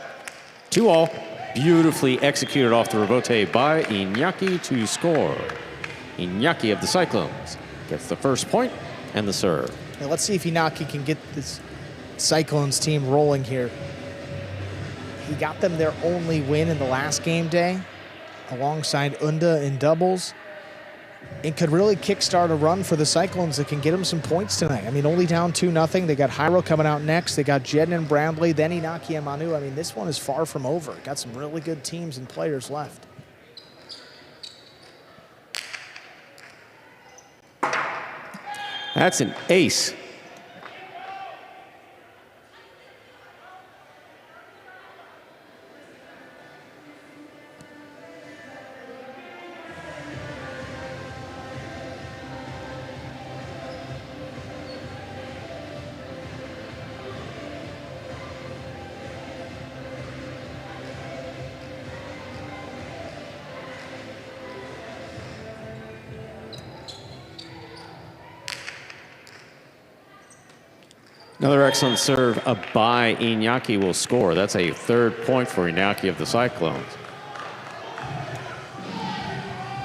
2-all. Beautifully executed off the rebote by Iñaki to score. Iñaki of the Cyclones gets the first point and the serve. Now let's see if Iñaki can get this Cyclones team rolling here. He got them their only win in the last game day, alongside Unda in doubles. It could really kickstart a run for the Cyclones that can get them some points tonight. I mean, only down 2-0. They got Jairo coming out next. They got Jeden and Bradley, then Inaki and Manu. I mean, this one is far from over. Got some really good teams and players left. That's an ace. Another excellent serve by Iñaki will score. That's a 3rd point for Iñaki of the Cyclones.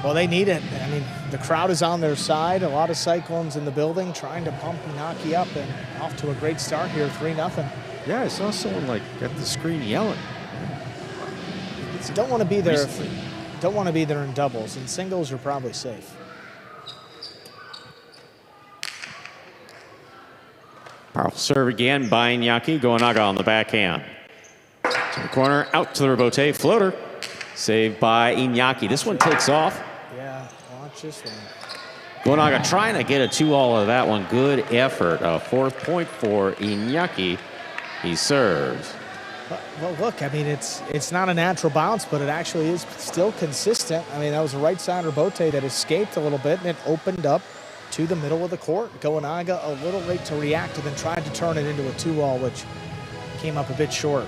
Well, they need it. I mean, the crowd is on their side. A lot of Cyclones in the building trying to pump Iñaki up, and off to a great start here, 3-0. Yeah, I saw someone like at the screen yelling. So don't want to be there. Don't want to be there in doubles. In singles, you're probably safe. Powerful serve again by Iñaki. Gonaga on the backhand. To the corner, out to the rebote. Floater. Saved by Iñaki. This one takes off. Yeah, watch this one. Gonaga trying to get a 2-all of that one. Good effort. A 4th point for Iñaki. He serves. Well, look, I mean, it's not a natural bounce, but it actually is still consistent. I mean, that was a right side rebote that escaped a little bit, and it opened up to the middle of the court. Gonaga a little late to react and then tried to turn it into a 2-all, which came up a bit short.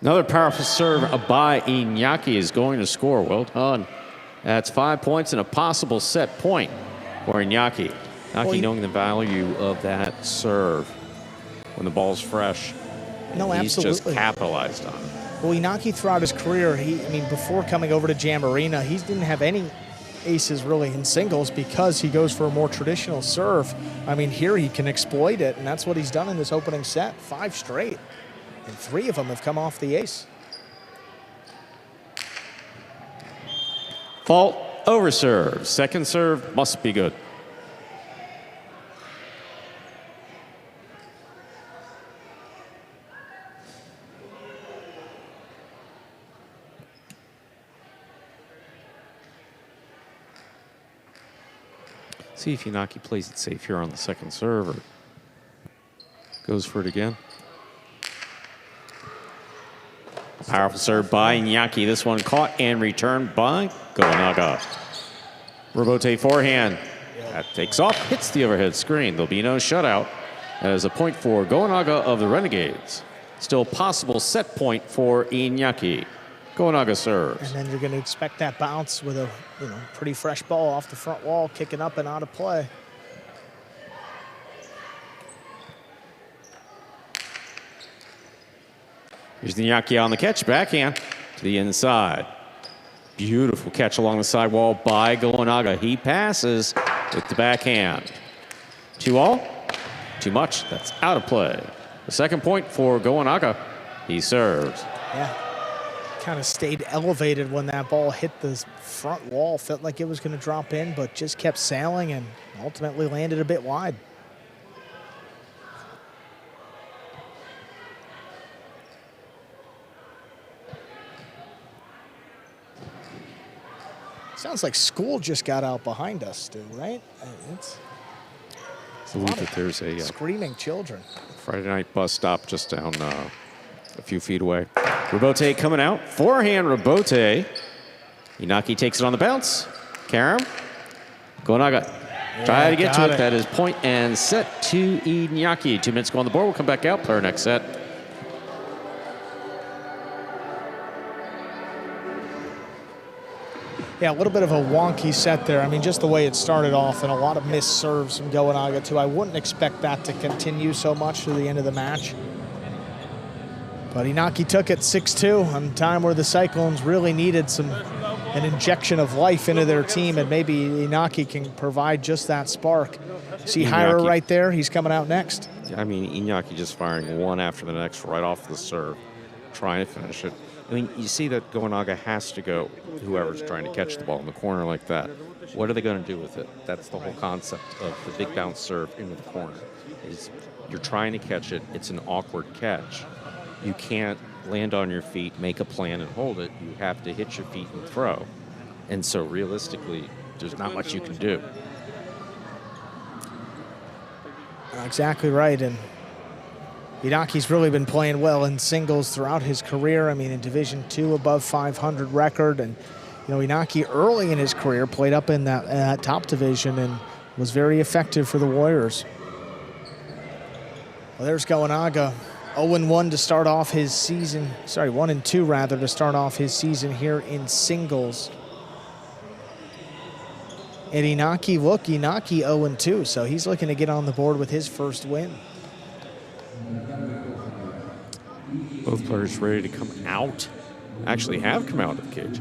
Another powerful serve by Iñaki is going to score. Well done. That's 5 points and a possible set point for Iñaki. Iñaki knowing the value of that serve when the ball's fresh. No, He's absolutely. just capitalized on it. Well, Iñaki throughout his career, before coming over to Jam Arena, he didn't have any aces really in singles because he goes for a more traditional serve. I mean, here he can exploit it, and that's what he's done in this opening set. 5 straight. And 3 of them have come off the ace. Fault over serve. Second serve must be good. See if Inaki plays it safe here on the second serve or goes for it again. Powerful serve by Iñaki. This one caught and returned by Goanaga. Rebote forehand. That takes off, hits the overhead screen. There'll be no shutout. That is a point for Goanaga of the Renegades. Still possible set point for Iñaki. Goanaga serves. And then you're going to expect that bounce with a pretty fresh ball off the front wall, kicking up and out of play. Here's Iñaki on the catch, backhand to the inside. Beautiful catch along the sidewall by Goanaga. He passes with the backhand. 2-all, too much, that's out of play. The second point for Goanaga. He serves. Yeah, kind of stayed elevated when that ball hit the front wall. Felt like it was going to drop in, but just kept sailing and ultimately landed a bit wide. Sounds like school just got out behind us, Stu, right? It's I believe that there's a screaming children. Friday night bus stop just down a few feet away. Rebote coming out. Forehand Rebote. Inaki takes it on the bounce. Karam. Goanaga. Try to get to it. That is point and set to Iñaki. 2 minutes go on the board. We'll come back out. Player next set. Yeah, a little bit of a wonky set there. I mean, just the way it started off and a lot of missed serves from Goanaga, too. I wouldn't expect that to continue so much to the end of the match. But Inaki took it 6-2 on a time where the Cyclones really needed an injection of life into their team, and maybe Inaki can provide just that spark. See Hyra right there? He's coming out next. I mean, Inaki just firing one after the next right off the serve, trying to finish it. I mean, you see that Goanaga has to go, whoever's trying to catch the ball in the corner like that. What are they going to do with it? That's the whole concept of the big bounce serve into the corner. Is you're trying to catch it. It's an awkward catch. You can't land on your feet, make a plan, and hold it. You have to hit your feet and throw. And so realistically, there's not much you can do. Exactly right. And Inaki's really been playing well in singles throughout his career. I mean, in Division II, above 500 record. And, Inaki early in his career played up in that top division and was very effective for the Warriors. Well, there's Goanaga. 0-1 to start off his season. Sorry, 1-2 rather to start off his season here in singles. And Inaki 0-2, so he's looking to get on the board with his first win. Both players ready to come out. Actually have come out of the cage.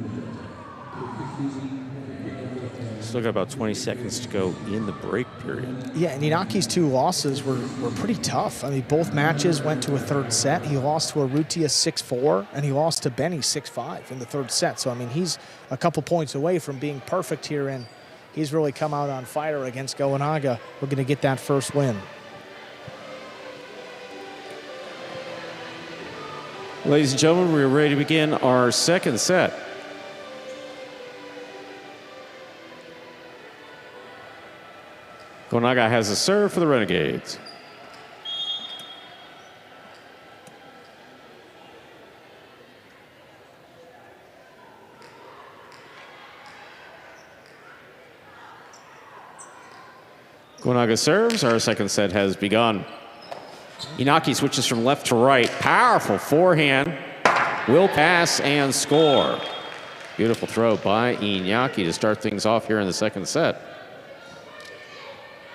Still got about 20 seconds to go in the break period. Yeah, and Inaki's 2 losses were pretty tough. I mean, both matches went to a third set. He lost to Arrutia 6-4, and he lost to Benny 6-5 in the third set. So, I mean, he's a couple points away from being perfect here, and he's really come out on fire against Goanaga. We're going to get that first win. Ladies and gentlemen, we're ready to begin our second set. Goanaga has a serve for the Renegades. Goanaga serves. Our second set has begun. Inaki switches from left to right. Powerful forehand. Will pass and score. Beautiful throw by Inaki to start things off here in the second set.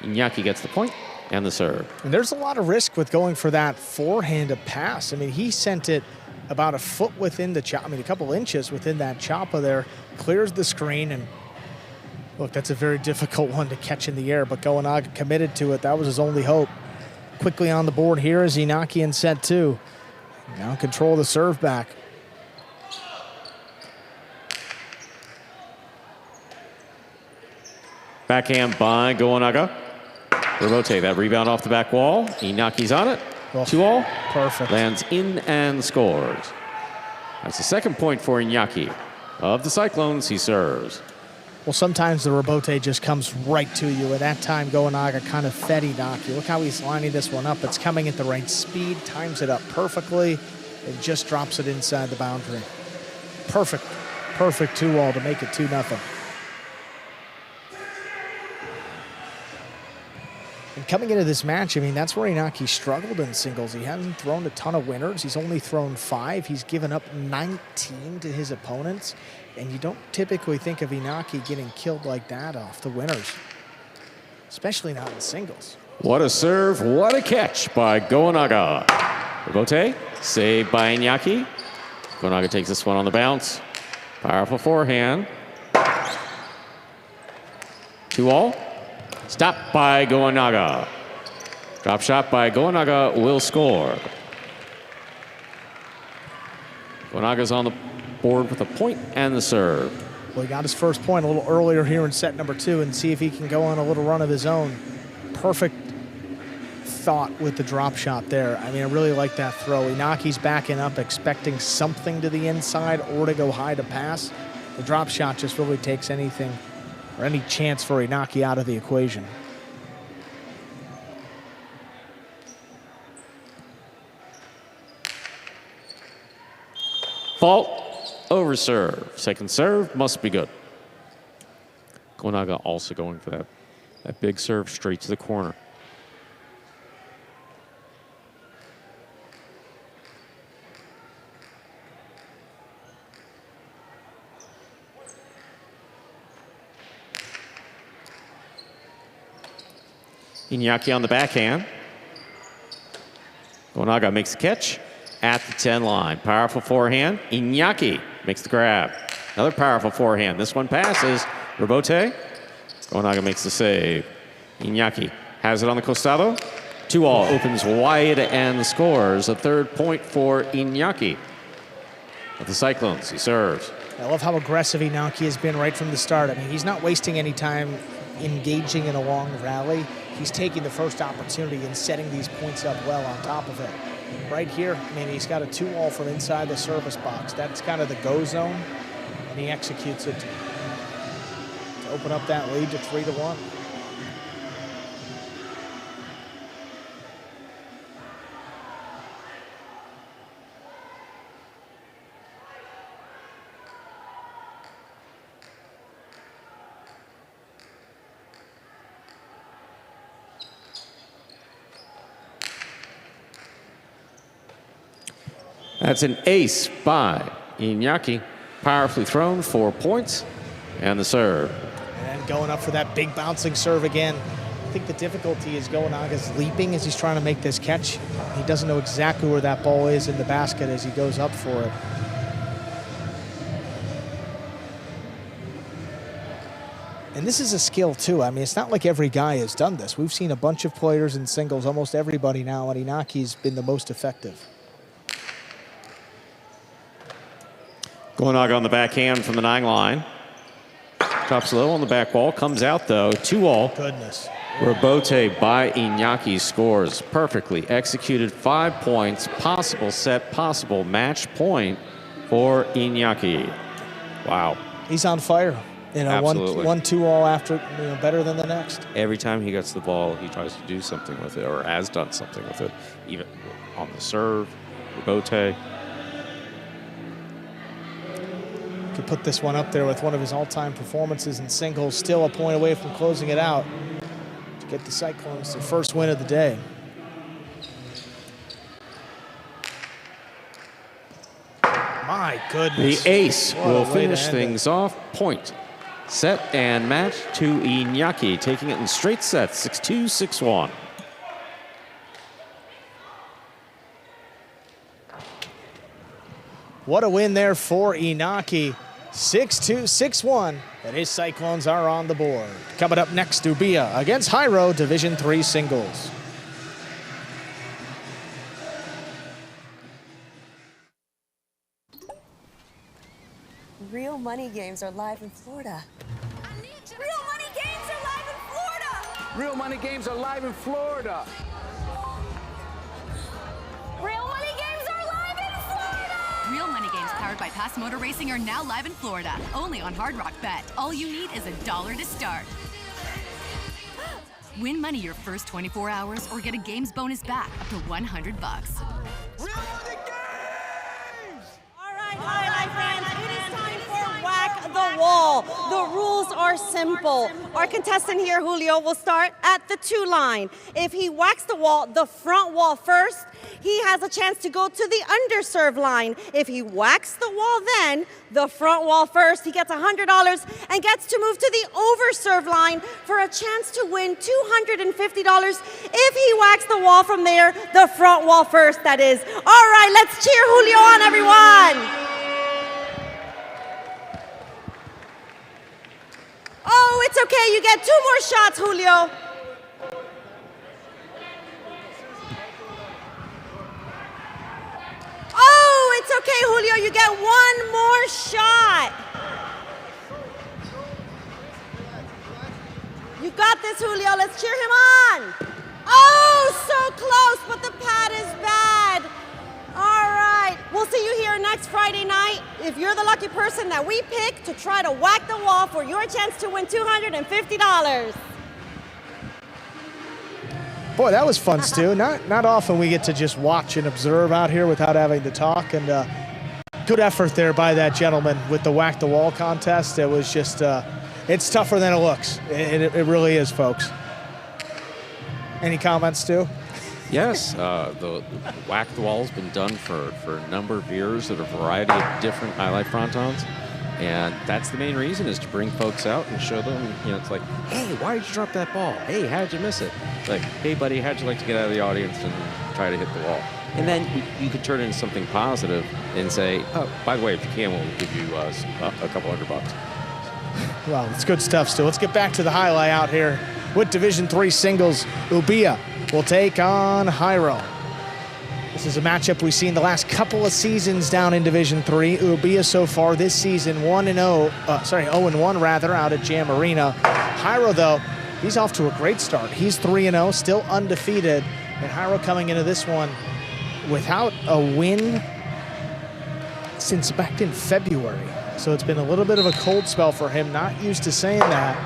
Inaki gets the point and the serve. And there's a lot of risk with going for that forehand pass. I mean, he sent it about a foot within the chop. I mean, a couple inches within that choppa there. Clears the screen, and look, that's a very difficult one to catch in the air, but Goanaga committed to it. That was his only hope. Quickly on the board here is Inaki in set 2. Now control the serve back. Backhand by Goanaga. Rebote, that rebound off the back wall. Inaki's on it. Oh, 2-all. Perfect. Lands in and scores. That's the second point for Inaki. Of the Cyclones, he serves. Well, sometimes the rebote just comes right to you. At that time, Goanaga kind of fed Inaki. Look how he's lining this one up. It's coming at the right speed, times it up perfectly, and just drops it inside the boundary. Perfect 2-all to make it 2-0. And coming into this match, I mean, that's where Inaki struggled in singles. He hasn't thrown a ton of winners. He's only thrown 5. He's given up 19 to his opponents. And you don't typically think of Inaki getting killed like that off the winners, especially not in singles. What a serve, what a catch by Goanaga. Rebote, saved by Inaki. Goanaga takes this one on the bounce. Powerful forehand. 2-all. Stopped by Goanaga. Drop shot by Goanaga will score. Goanaga's on the board with a point and the serve. Well, he got his first point a little earlier here in set number 2 and see if he can go on a little run of his own. Perfect thought with the drop shot there. I mean, I really like that throw. Inaki's backing up, expecting something to the inside or to go high to pass. The drop shot just really takes anything or any chance for Inaki out of the equation. Fault over serve. Second serve must be good. Goanaga also going for that big serve straight to the corner. Inaki on the backhand. Goanaga makes the catch at the 10 line. Powerful forehand. Inaki makes the grab. Another powerful forehand. This one passes. Rebote. Goanaga makes the save. Inaki has it on the costado. 2-all opens wide and scores. A third point for Inaki. Of the Cyclones, he serves. I love how aggressive Inaki has been right from the start. I mean, he's not wasting any time engaging in a long rally. He's taking the first opportunity and setting these points up well on top of it. Right here, I mean, he's got a 2-all from inside the service box. That's kind of the go zone, and he executes it to open up that lead to 3-1. That's an ace by Inaki. Powerfully thrown, 4 points, and the serve. And going up for that big bouncing serve again. I think the difficulty is Goanaga's leaping as he's trying to make this catch. He doesn't know exactly where that ball is in the basket as he goes up for it. And this is a skill too. I mean, it's not like every guy has done this. We've seen a bunch of players in singles, almost everybody now, and Inaki's been the most effective. Goanaga on the backhand from the 9 line. Drops low on the back wall, comes out though, 2-all. Goodness. Rebote by Inaki scores perfectly. Executed 5 points, possible set, possible match point for Inaki. Wow. He's on fire. You know, Absolutely. one 2-all after, you know, better than the next. Every time he gets the ball, he tries to do something with it or has done something with it, even on the serve, Rebote. Could put this one up there with one of his all-time performances in singles, still a point away from closing it out to get the Cyclones their first win of the day. My goodness. The ace What will a way to finish end things off. Point, set, and match to Inaki, taking it in straight sets, 6-2, 6-1. What a win there for Inaki. 6-2, 6-1, and his Cyclones are on the board. Coming up next, Dubia against Jairo, Division III singles. Real Money Games are live in Florida. Real Money Games are live Real money games are live in Florida. Real money games are live in Florida! Real money games powered by Pass Motor Racing are now live in Florida. Only on Hard Rock Bet. All you need is $1 to start. Win money your first 24 hours or get a games bonus back up to $100. Real money games! All right, Jai-Alai fans, it is time for Whack the Wall. The rules are simple. Our contestant here, Julio, will start at the 2 line. If he whacks the wall, the front wall first, he has a chance to go to the underserve line. If he whacks the wall then, the front wall first, he gets $100 and gets to move to the overserve line for a chance to win $250 if he whacks the wall from there, the front wall first, that is. All right, let's cheer Julio on, everyone. Oh, it's okay, you get 2 more shots, Julio. Oh, it's okay, Julio, you get 1 more shot. You got this, Julio, let's cheer him on. Oh, so close, but the pad is bad. All right, we'll see you here next Friday night. If you're the lucky person that we pick to try to whack the wall for your chance to win $250. Boy, that was fun, Stu. Not often we get to just watch and observe out here without having to talk. And good effort there by that gentleman with the whack the wall contest. It was just, it's tougher than it looks. It really is, folks. Any comments, Stu? Yes, the whack the wall has been done for a number of years at a variety of different Jai-Alai frontons. And that's the main reason, is to bring folks out and show them, you know, it's like, hey, why did you drop that ball? Hey, how'd you miss it? Like, hey, buddy, how'd you like to get out of the audience and try to hit the wall? And then you could turn it into something positive and say, oh, by the way, if you can, we'll give you a couple $100. Well, it's good stuff, Stu. Let's get back to the highlight out here with Division III singles. Ubia will take on Jairo. This is a matchup we've seen the last couple of seasons down in Division III. Ubia so far this season 0-1 rather, out at Jam Arena. Jairo, though, he's off to a great start. He's 3-0, still undefeated. And Jairo coming into this one without a win since back in February. So it's been a little bit of a cold spell for him. Not used to saying that.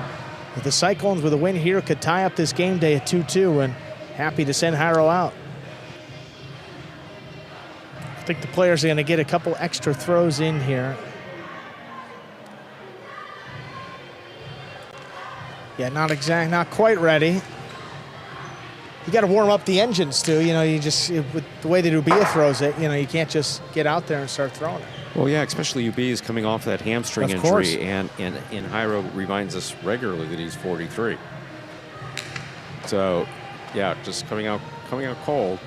But the Cyclones with a win here could tie up this game day at 2-2, and happy to send Jairo out. I think the players are going to get a couple extra throws in here. Yeah, not quite ready. You got to warm up the engines too. You know, with the way that Ubia throws it, you know, you can't just get out there and start throwing it. Well, yeah, especially UB is coming off that hamstring injury, and Jairo reminds us regularly that he's 43. So, yeah, just coming out cold,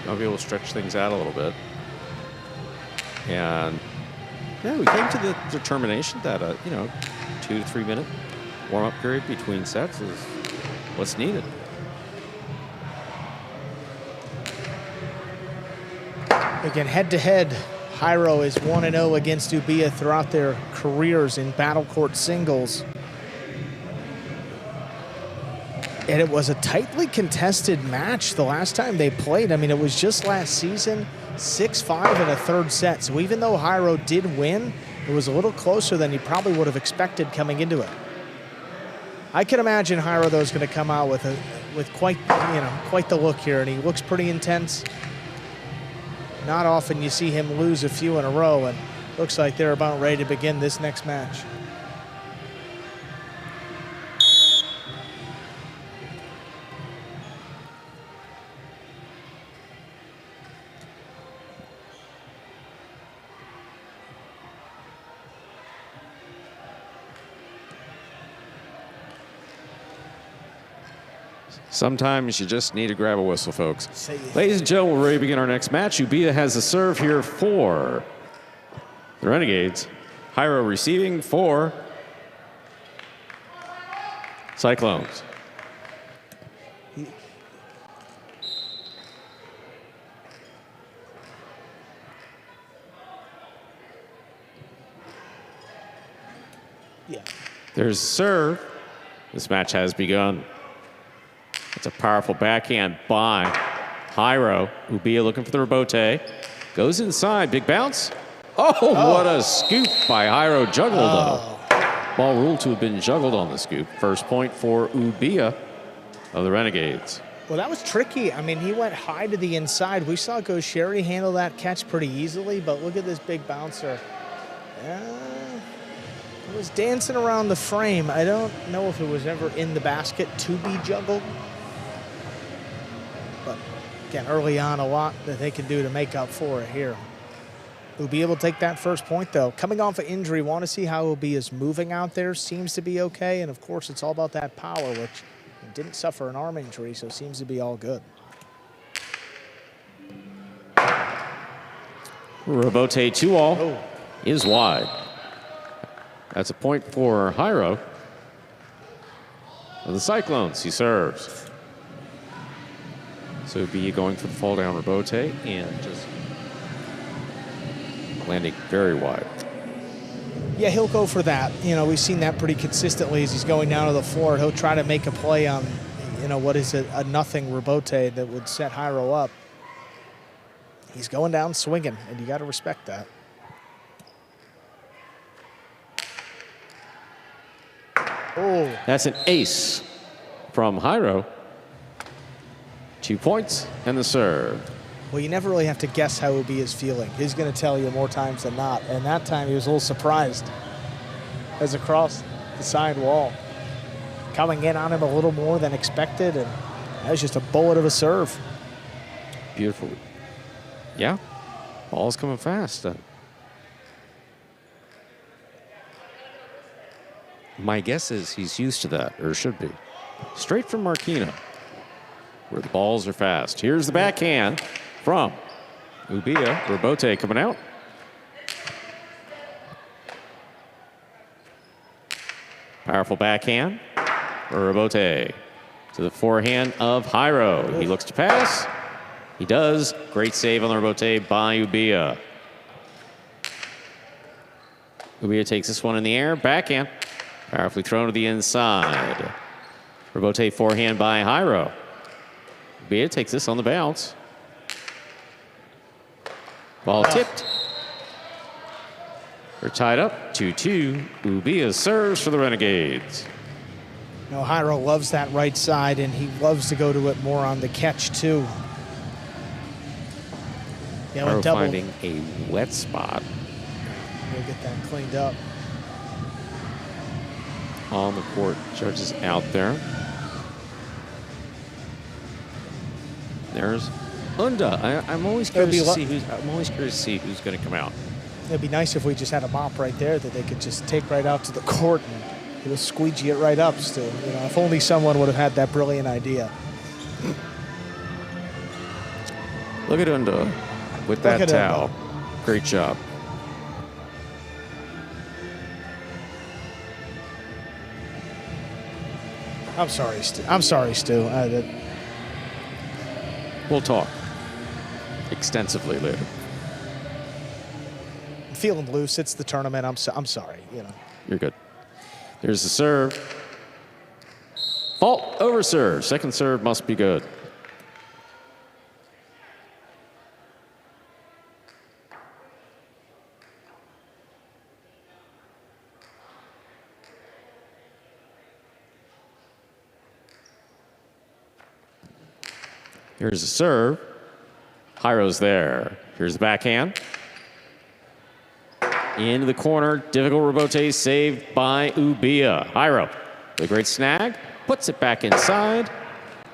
I'll be able to stretch things out a little bit. And yeah, we came to the determination that 2 to 3 minute warm-up period between sets is what's needed. Again, head-to-head, Jairo is 1-0 against Ubia throughout their careers in battlecourt singles. And it was a tightly contested match the last time they played. I mean, it was just last season, 6-5 in a third set. So even though Jairo did win, it was a little closer than you probably would have expected coming into it. I can imagine Jairo, though, is going to come out with quite the look here, and he looks pretty intense. Not often you see him lose a few in a row, and looks like they're about ready to begin this next match. Sometimes you just need to grab a whistle, folks. Ladies and gentlemen, we're ready to begin our next match. Ubia has the serve here for the Renegades. Jairo receiving for Cyclones. Yeah. There's serve. This match has begun. It's a powerful backhand by Jairo. Ubia looking for the rebote. Goes inside, big bounce. Oh, what a scoop by Jairo, juggled though. Ball ruled to have been juggled on the scoop. First point for Ubia of the Renegades. Well, that was tricky. I mean, he went high to the inside. We saw Gaucheri handle that catch pretty easily, but look at this big bouncer. It was dancing around the frame. I don't know if it was ever in the basket to be juggled. But again, early on, a lot that they can do to make up for it here. We'll be able to take that first point, though. Coming off an injury, want to see how Ubi is moving out there. Seems to be okay, and of course, it's all about that power, which didn't suffer an arm injury, so seems to be all good. Rebote 2-all is wide. That's a point for Jairo of the Cyclones. He serves. So be going for the fall down rebote and just landing very wide. Yeah, he'll go for that. You know, we've seen that pretty consistently as he's going down to the floor. He'll try to make a play on, you know, what is a nothing rebote that would set Jairo up. He's going down swinging, and you got to respect that. Oh. That's an ace from Jairo. 2 points and the serve. Well, you never really have to guess how Ubi is feeling. He's going to tell you more times than not. And that time he was a little surprised as across the side wall. Coming in on him a little more than expected, and that was just a bullet of a serve. Beautiful. Yeah, ball's coming fast. My guess is he's used to that, or should be. Straight from Marquino, where the balls are fast. Here's the backhand from Ubia. Rebote coming out. Powerful backhand. Rebote to the forehand of Jairo. He looks to pass. He does. Great save on the rebote by Ubia. Ubia takes this one in the air. Backhand. Powerfully thrown to the inside. Rebote forehand by Jairo. Ubia takes this on the bounce. Ball tipped. We're tied up 2-2. Ubia serves for the Renegades. You know, Jairo loves that right side, and he loves to go to it more on the catch, too. You know, Jairo finding a wet spot. We'll get that cleaned up. On the court, judges out there. There's Unda. I'm always curious to see who's going to come out. It'd be nice if we just had a mop right there that they could just take right out to the court and it'll squeegee it right up still. You know, if only someone would have had that brilliant idea. Look at Unda with that towel. Great job. I'm sorry, Stu. I'm sorry, Stu. We'll talk extensively later. I'm feeling loose. It's the tournament. I'm sorry. You know. You're good. There's the serve. Fault over serve. Second serve must be good. Here's the serve. Jairo's there. Here's the backhand. Into the corner. Difficult rebote saved by Ubia. Jairo, the great snag. Puts it back inside.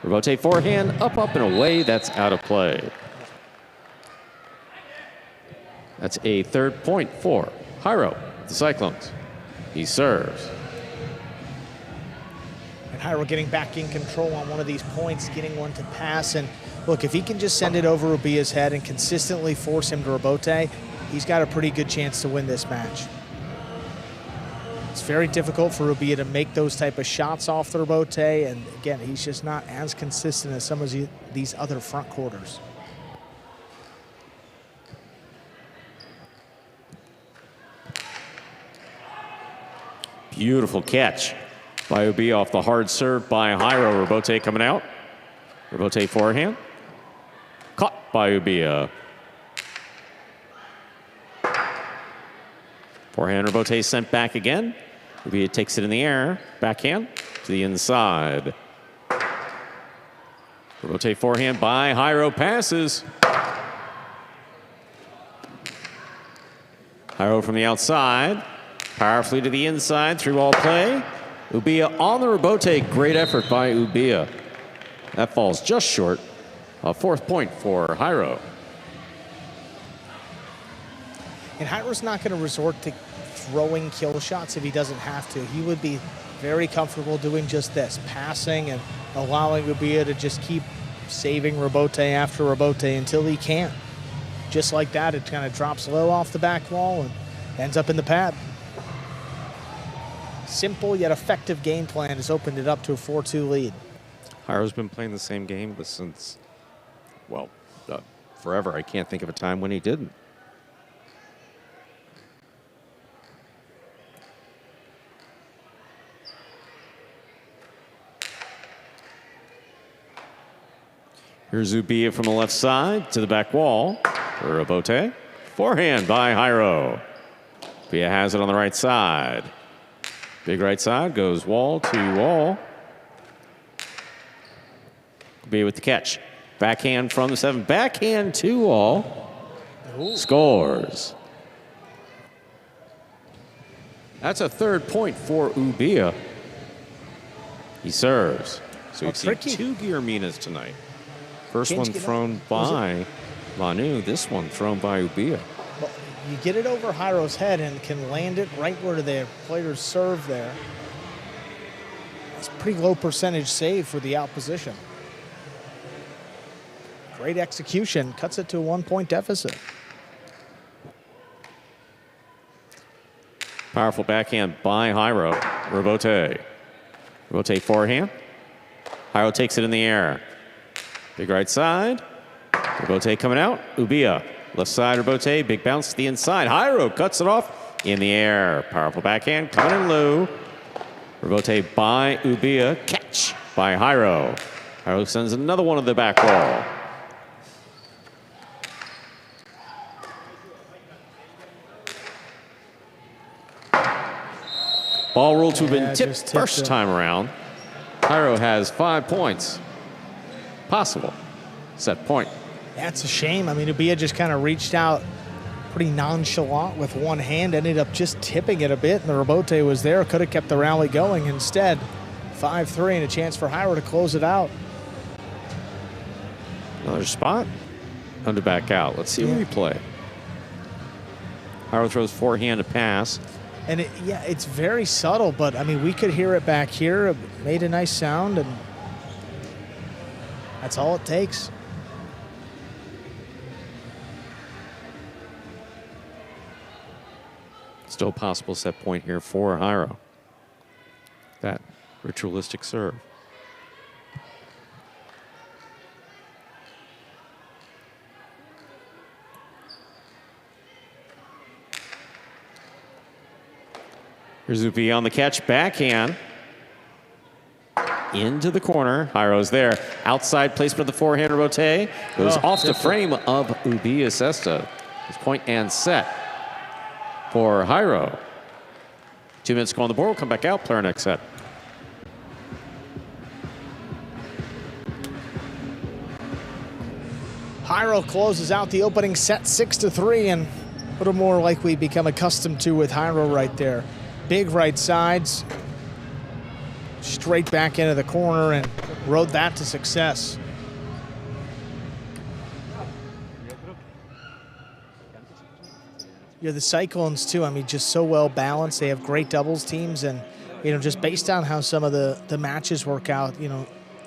Rebote forehand. Up, up, and away. That's out of play. That's a third point for Jairo, the Cyclones. He serves. And Jairo getting back in control on one of these points, getting one to pass. And look, if he can just send it over Ubia's head and consistently force him to rebote, he's got a pretty good chance to win this match. It's very difficult for Ubia to make those type of shots off the rebote. And again, he's just not as consistent as some of these other front quarters. Beautiful catch by Ubia off the hard serve by Jairo. Rebote coming out. Rebote forehand. Caught by Ubia. Forehand Rebote sent back again. Ubia takes it in the air. Backhand to the inside. Rebote forehand by Jairo passes. Jairo from the outside. Powerfully to the inside. 3-ball play. Ubia on the Rebote. Great effort by Ubia. That falls just short. A 4th point for Jairo. And Jairo's not going to resort to throwing kill shots if he doesn't have to. He would be very comfortable doing just this, passing and allowing Ubia to just keep saving Rebote after Rebote until he can't. Just like that, it kind of drops low off the back wall and ends up in the pad. Simple yet effective game plan has opened it up to a 4-2 lead. Jairo's been playing the same game since, well, forever. I can't think of a time when he didn't. Here's Ubia from the left side to the back wall for Rebote. Forehand by Jairo. Ubia has it on the right side. Big right side goes wall to wall. Ubia with the catch. Backhand from the 7. Backhand to wall. Ooh. Scores. That's a 3rd point for Ubia. He serves. So we've seen 2 Guillerminas tonight. First one thrown by Manu, this one thrown by Ubia. Well, you get it over Jairo's head and can land it right where the players serve there. It's a pretty low percentage save for the out position. Great execution, cuts it to a 1-point deficit. Powerful backhand by Jairo. Rebote. Rebote forehand. Jairo takes it in the air. Big right side. Rebote coming out. Ubia. Left side Rebote. Big bounce to the inside. Jairo cuts it off in the air. Powerful backhand coming in low. Rebote by Ubia. Catch by Jairo. Jairo sends another one to the back wall. Ball ruled to have been tipped first time around. Jairo has 5 points. Possible set point. That's a shame. I mean, Ubia just kind of reached out pretty nonchalant with one hand, ended up just tipping it a bit, and the Rebote was there, could have kept the rally going. Instead, 5-3 and a chance for Jairo to close it out. Another spot. Under back out. Let's see a replay. Jairo throws forehand to pass. And it's very subtle, but I mean, we could hear it back here. It made a nice sound, and that's all it takes. Still possible set point here for Jairo. That ritualistic serve. Here's Ubia on the catch, backhand. Into the corner, Jairo's there. Outside placement of the forehand, Rebote. Goes off the frame of Ubia Sesta. His point and set for Jairo. 2 minutes to go on the board, we'll come back out, play our next set. Jairo closes out the opening set 6-3, and a little more like we become accustomed to with Jairo right there. Big right sides, straight back into the corner, and rode that to success. The Cyclones too, I mean, just so well balanced. They have great doubles teams, and just based on how some of the matches work out,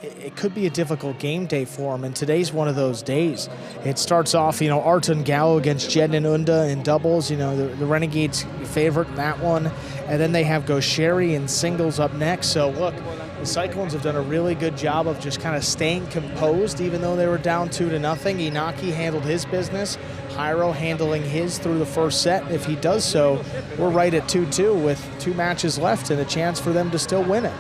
it could be a difficult game day for them, and today's one of those days. It starts off, Arton Gallo against Jedin Unda in doubles, the Renegades favorite in that one, and then they have Gosheri in singles up next. So look, the Cyclones have done a really good job of just kind of staying composed, even though they were down 2-0. Inaki handled his business, Jairo handling his through the first set. If he does so, we're right at 2-2 with 2 matches left and a chance for them to still win it.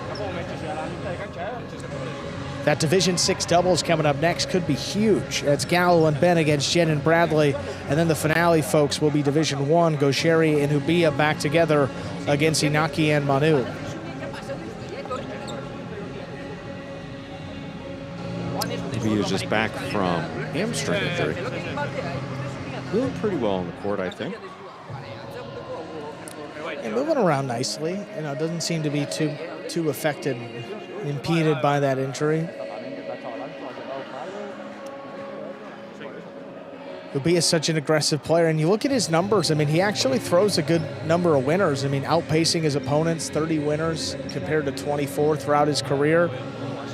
That Division 6 doubles coming up next could be huge. That's Gallo and Ben against Jen and Bradley. And then the finale, folks, will be Division 1. Gosheri and Ubia back together against Inaki and Manu. He was just back from hamstring injury. Doing pretty well on the court, I think. And moving around nicely. You know, doesn't seem to be too affected, impeded by that injury. Ubia is such an aggressive player, and you look at his numbers. I mean, he actually throws a good number of winners. I mean, outpacing his opponents, 30 winners compared to 24 throughout his career.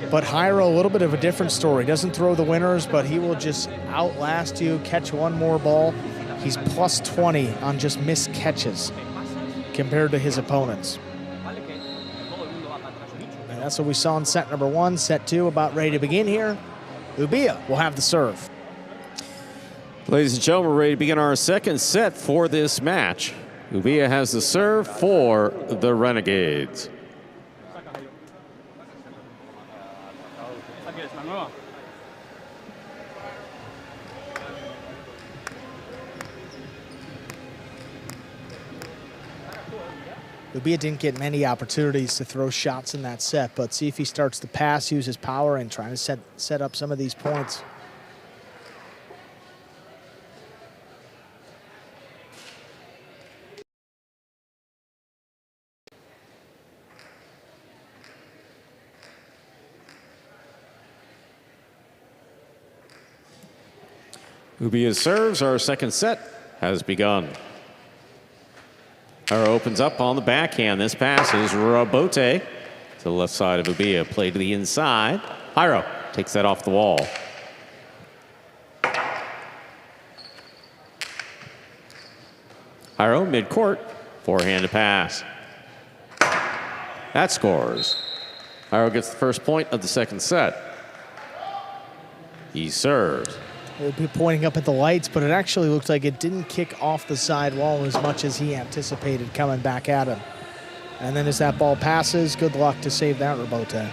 But Jairo, a little bit of a different story. Doesn't throw the winners, but he will just outlast you, catch one more ball. He's plus 20 on just missed catches compared to his opponents. And that's what we saw in set number 1. Set 2 about ready to begin here. Ubia will have the serve. Ladies and gentlemen, we're ready to begin our second set for this match. Ubia has the serve for the Renegades. Ubia didn't get many opportunities to throw shots in that set, but see if he starts to pass, use his power, and trying to set up some of these points. Ubia serves. Our second set has begun. Jairo opens up on the backhand. This pass is Rabote to the left side of Ubia. Play to the inside. Jairo takes that off the wall. Jairo mid-court. Forehand to pass. That scores. Jairo gets the first point of the second set. He serves. They'll be pointing up at the lights, but it actually looks like it didn't kick off the side wall as much as he anticipated coming back at him. And then as that ball passes, good luck to save that, Rabote.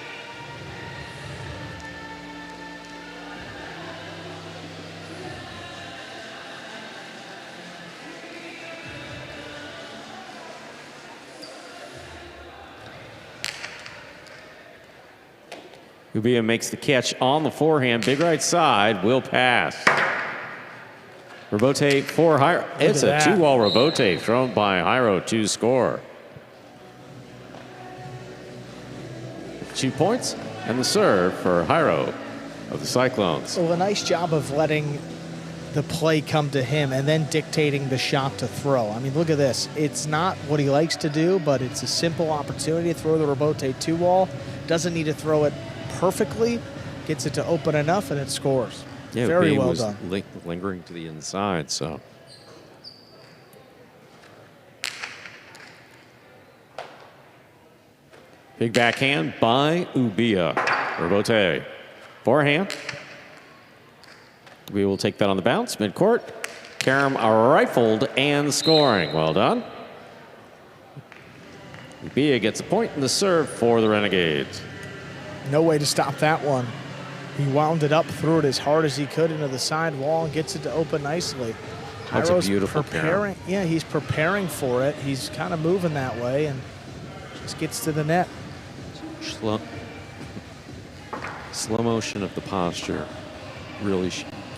Ubia makes the catch on the forehand. Big right side. Will pass. Rabote for Jairo. It's a two-wall Rabote thrown by Jairo to score. 2 points and the serve for Jairo of the Cyclones. So a nice job of letting the play come to him and then dictating the shot to throw. I mean, look at this. It's not what he likes to do, but it's a simple opportunity to throw the Rabote two-wall. Doesn't need to throw it perfectly, gets it to open enough, and it scores. Yeah, very well was done. Lingering to the inside, so. Big backhand by Ubia. Rabote. Forehand. We will take that on the bounce, midcourt. Karam rifled and scoring. Well done. Ubia gets a point in the serve for the Renegades. No way to stop that one. He wound it up, threw it as hard as he could into the side wall, and gets it to open nicely. That's Jairo's a beautiful preparing. Yeah, he's preparing for it. He's kind of moving that way and just gets to the net. Slow motion of the posture really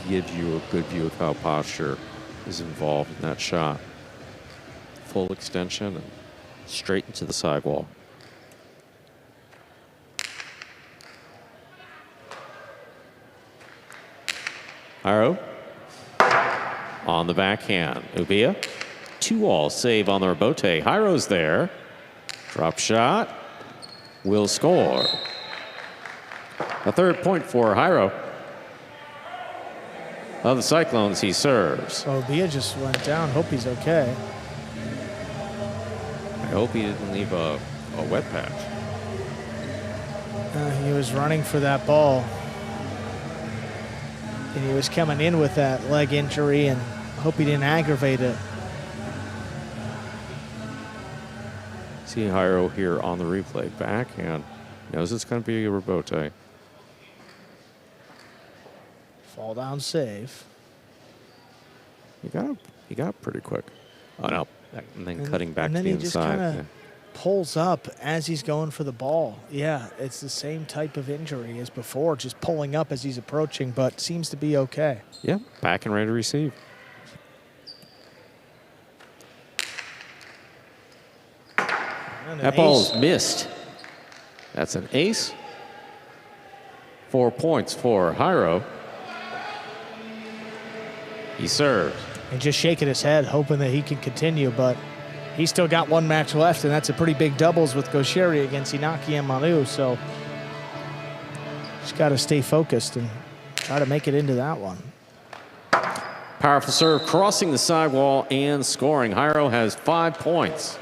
gives you a good view of how posture is involved in that shot. Full extension and straight into the sidewall. Jairo on the backhand. Ubia, 2-all save on the Rabote. Jairo's there. Drop shot. Will score. A third point for Jairo. Of the Cyclones, he serves. So Ubia just went down. Hope he's okay. I hope he didn't leave a wet patch. He was running for that ball. And he was coming in with that leg injury, and hope he didn't aggravate it. See Jairo here on the replay. Backhand. Knows it's going to be a Rabote. Fall down save. He got up pretty quick. Oh, no. And then cutting back and to then the he inside. just kind of pulls up as he's going for the ball. Yeah, it's the same type of injury as before, just pulling up as he's approaching, but seems to be okay. Yeah, back and ready to receive. That ball's missed. That's an ace. 4 points for Jairo. He serves. And just shaking his head, hoping that he can continue, but he's still got one match left, and that's a pretty big doubles with Gosheri against Inaki and Manu, so just got to stay focused and try to make it into that one. Powerful serve, crossing the sidewall and scoring. Jairo has 5 points.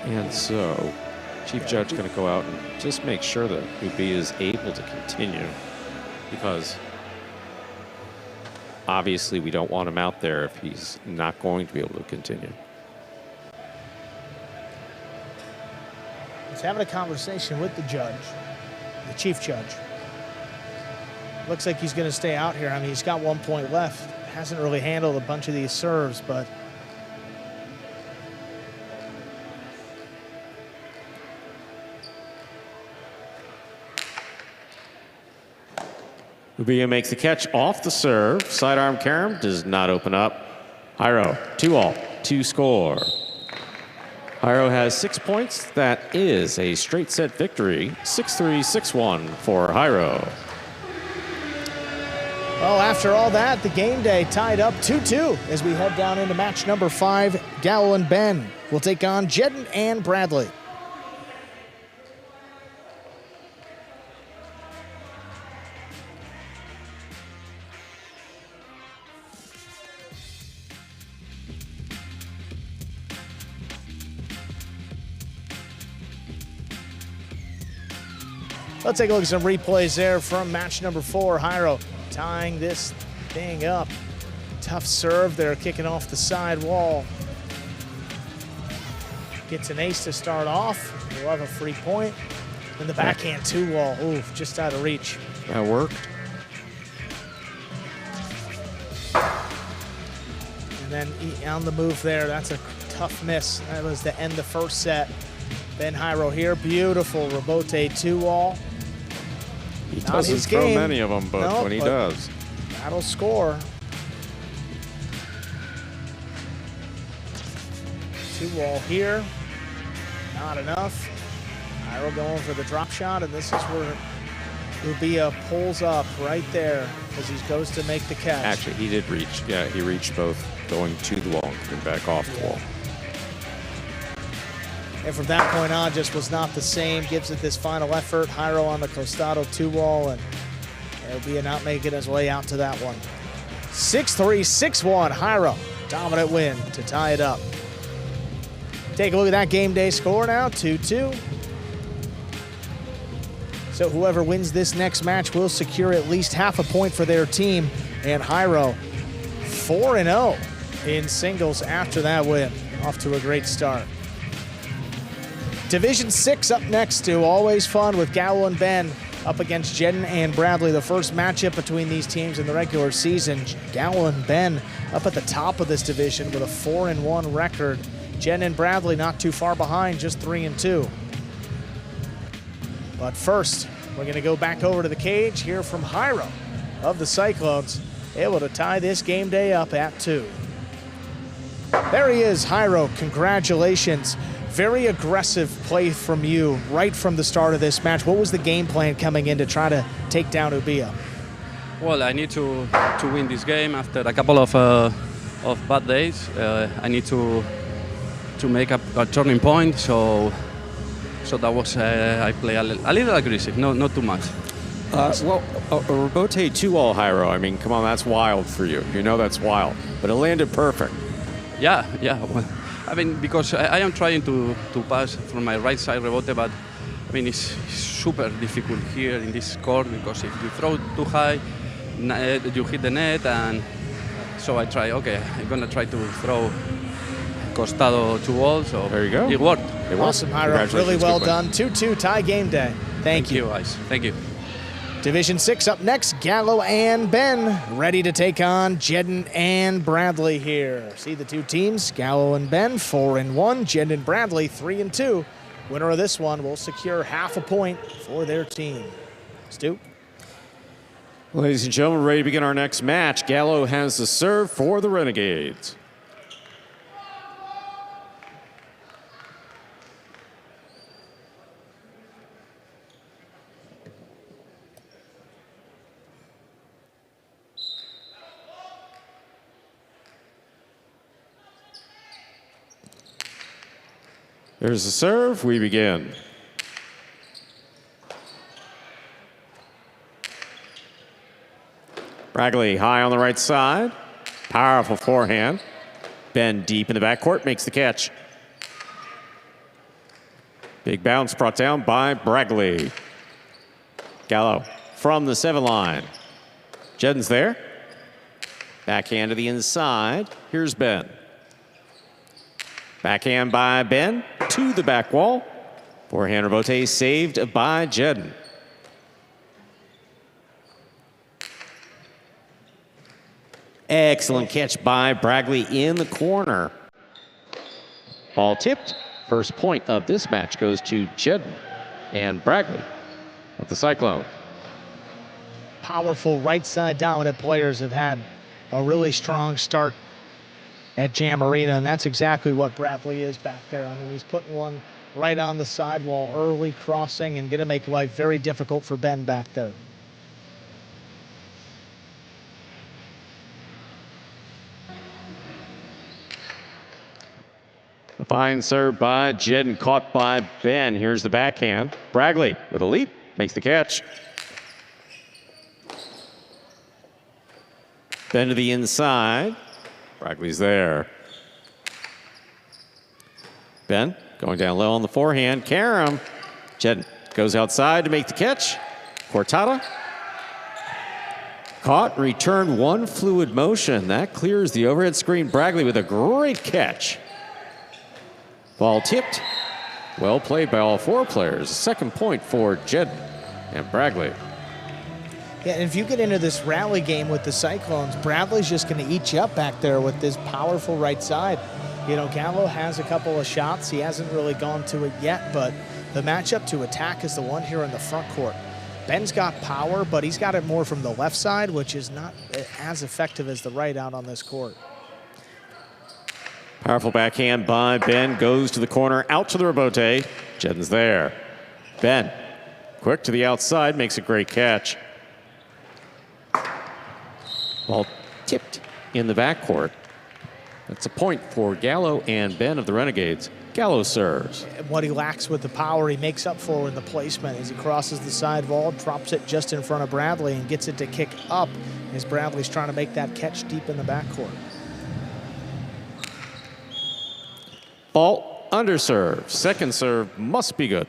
And so, Chief Judge going to go out and just make sure that Ubi is able to continue, because obviously we don't want him out there if he's not going to be able to continue. He's having a conversation with the judge, the chief judge. Looks like he's going to stay out here. I mean, he's got 1 point left. Hasn't really handled a bunch of these serves, but Ubia makes the catch off the serve. Sidearm carom does not open up. Jairo, 2-all, 2 score. Jairo has 6 points. That is a straight set victory. 6-3, 6-1 for Jairo. well, after all that, the game day tied up 2-2 as we head down into match number 5. Gallo and Ben will take on Jedden and Bradley. Let's take a look at some replays there from match number 4. Jairo tying this thing up. Tough serve there, kicking off the side wall. Gets an ace to start off. We'll have a free point. And the backhand 2-wall. Ooh, just out of reach. That worked. And then on the move there, that's a tough miss. That was to end the first set. Ben Jairo here, beautiful rebote 2-wall. He doesn't throw many of them, but when he does. That'll score. 2-wall here, not enough. Jairo going for the drop shot, and this is where Rubia pulls up right there as he goes to make the catch. Actually, he did reach. Yeah, he reached both going to the wall and coming back off the wall. And from that point on, just was not the same. Gives it this final effort. Jairo on the costado 2-wall, and Rubia not making his way out to that one. 6-3, 6-1, Jairo. Dominant win to tie it up. Take a look at that game day score now, 2-2. So whoever wins this next match will secure at least half a point for their team. And Jairo, 4-0 in singles after that win. Off to a great start. Division 6 up next to always fun with Gallo and Ben up against Jedden and Bradley. The first matchup between these teams in the regular season. Gallo and Ben up at the top of this division with a 4-1 record. Jedden and Bradley not too far behind, just 3-2. But first, we're going to go back over to the cage, hear from Jairo of the Cyclones, able to tie this game day up at 2. There he is, Jairo. Congratulations. Very aggressive play from you right from the start of this match. What was the game plan coming in to try to take down Ubia? Well, I need to win this game after a couple of bad days. I need to make a turning point. So that was I play a little aggressive, not too much. Well, a rebote 2-all, Jairo. I mean, come on, that's wild for you. You know that's wild, but it landed perfect. Yeah. Well, I mean, because I am trying to pass from my right side rebote, but I mean, it's super difficult here in this court because if you throw too high, you hit the net, and so I try. Okay, I'm gonna try to throw costado to wall. So there you go. It worked. Awesome, Jairo. Really well done. 2-2 tie game day. Thank you, guys. Thank you. Division 6 up next. Gallo and Ben ready to take on Jedden and Bradley here. See the two teams, Gallo and Ben, 4-1. Jedden and Bradley, 3-2. Winner of this one will secure half a point for their team. Stu? Ladies and gentlemen, ready to begin our next match. Gallo has the serve for the Renegades. There's the serve. We begin. Bradley high on the right side. Powerful forehand. Ben deep in the backcourt makes the catch. Big bounce brought down by Bradley. Gallo from the 7 line. Jedden's there. Backhand to the inside. Here's Ben. Backhand by Ben to the back wall. Forehand rebote saved by Jedden. Excellent catch by Bradley in the corner. Ball tipped. First point of this match goes to Jedden and Bradley of the Cyclone. Powerful right side dominant players have had a really strong start at Jam Arena, and that's exactly what Bradley is back there. I mean, he's putting one right on the sidewall early, crossing, and going to make life very difficult for Ben back there. A fine serve by Jedden, caught by Ben. Here's the backhand. Bradley with a leap, makes the catch. Ben to the inside. Bradley's there. Ben going down low on the forehand. Karam. Jedden goes outside to make the catch. Cortada. Caught, returned, one fluid motion. That clears the overhead screen. Bradley with a great catch. Ball tipped. Well played by all 4 players. Second point for Jedden and Bradley. Yeah, and if you get into this rally game with the Cyclones, Bradley's just going to eat you up back there with this powerful right side. You know, Gallo has a couple of shots. He hasn't really gone to it yet, but the matchup to attack is the one here in the front court. Ben's got power, but he's got it more from the left side, which is not as effective as the right out on this court. Powerful backhand by Ben, goes to the corner, out to the rebote. Jedden's there. Ben, quick to the outside, makes a great catch. Ball tipped in the backcourt. That's a point for Gallo and Ben of the Renegades. Gallo serves. What he lacks with the power, he makes up for in the placement as he crosses the side wall, drops it just in front of Bradley, and gets it to kick up as Bradley's trying to make that catch deep in the backcourt. Ball under serve. Second serve must be good.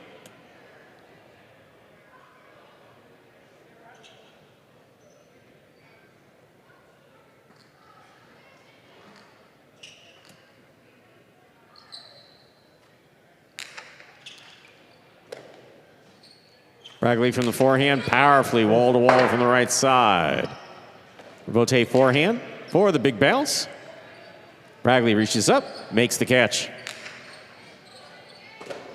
Bradley from the forehand, powerfully wall-to-wall from the right side. Rebote forehand for the big bounce. Bradley reaches up, makes the catch.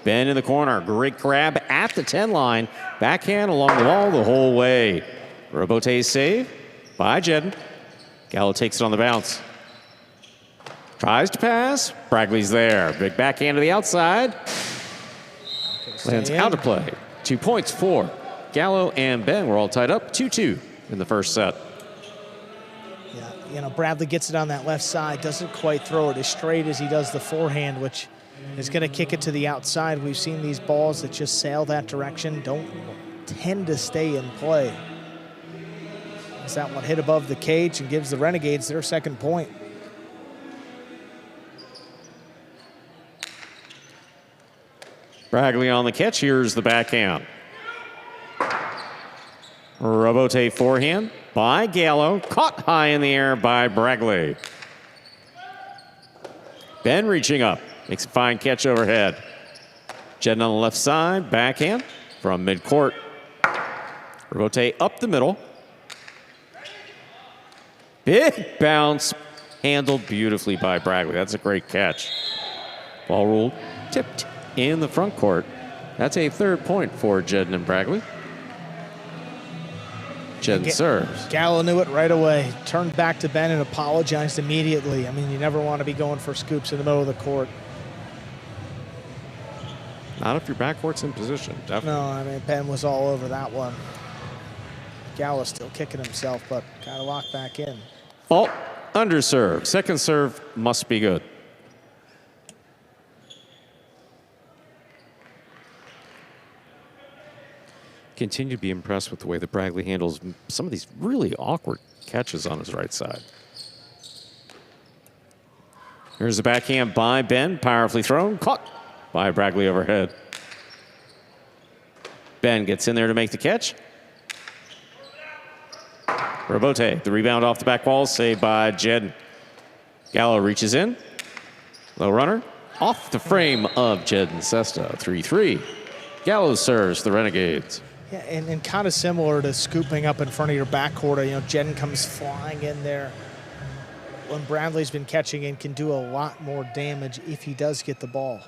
Ben in the corner, great grab at the 10 line. Backhand along the wall the whole way. Rebote save by Jedden. Gallo takes it on the bounce. Tries to pass, Bradley's there. Big backhand to the outside. Lands out of play. 2 points for Gallo and Ben. We're all tied up 2-2 in the first set. Yeah, you know, Bradley gets it on that left side, doesn't quite throw it as straight as he does the forehand, which is going to kick it to the outside. We've seen these balls that just sail that direction don't tend to stay in play. As that one hit above the cage and gives the Renegades their second point. Bragley on the catch. Here's the backhand. Robote forehand by Gallo. Caught high in the air by Bragley. Ben reaching up. Makes a fine catch overhead. Jedden on the left side. Backhand from midcourt. Robote up the middle. Big bounce. Handled beautifully by Bragley. That's a great catch. Ball ruled. Tipped in the front court. That's a third point for Jedden and Bragley. Jedden serves. Gallo knew it right away. Turned back to Ben and apologized immediately. I mean, you never want to be going for scoops in the middle of the court. Not if your backcourt's in position, definitely. No, I mean, Ben was all over that one. Gallo's still kicking himself, but got to lock back in. Fault, underserve. Second serve must be good. Continue to be impressed with the way that Bragley handles some of these really awkward catches on his right side. Here's the backhand by Ben, powerfully thrown, caught by Bragley overhead. Ben gets in there to make the catch. Robote, the rebound off the back wall, saved by Jedden. Gallo reaches in. Low runner, off the frame of Jedden Sesta, 3-3. Gallo serves the Renegades. Yeah, and kind of similar to scooping up in front of your backcourt. You know, Jedden comes flying in there. When Bradley's been catching in, can do a lot more damage if he does get the ball.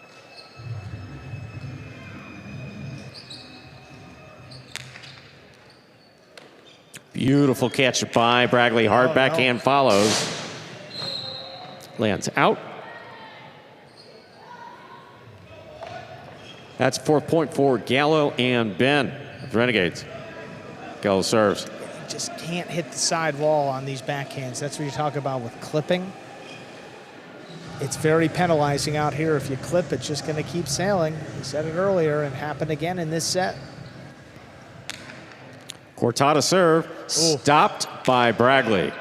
Beautiful catch by Bragley. Hard backhand follows. Lands out. That's 4th point for Gallo and Ben of the Renegades. Gallo serves. Just can't hit the side wall on these backhands. That's what you talk about with clipping. It's very penalizing out here. If you clip, it's just going to keep sailing. We said it earlier and happened again in this set. Cortada serve, stopped by Bragley.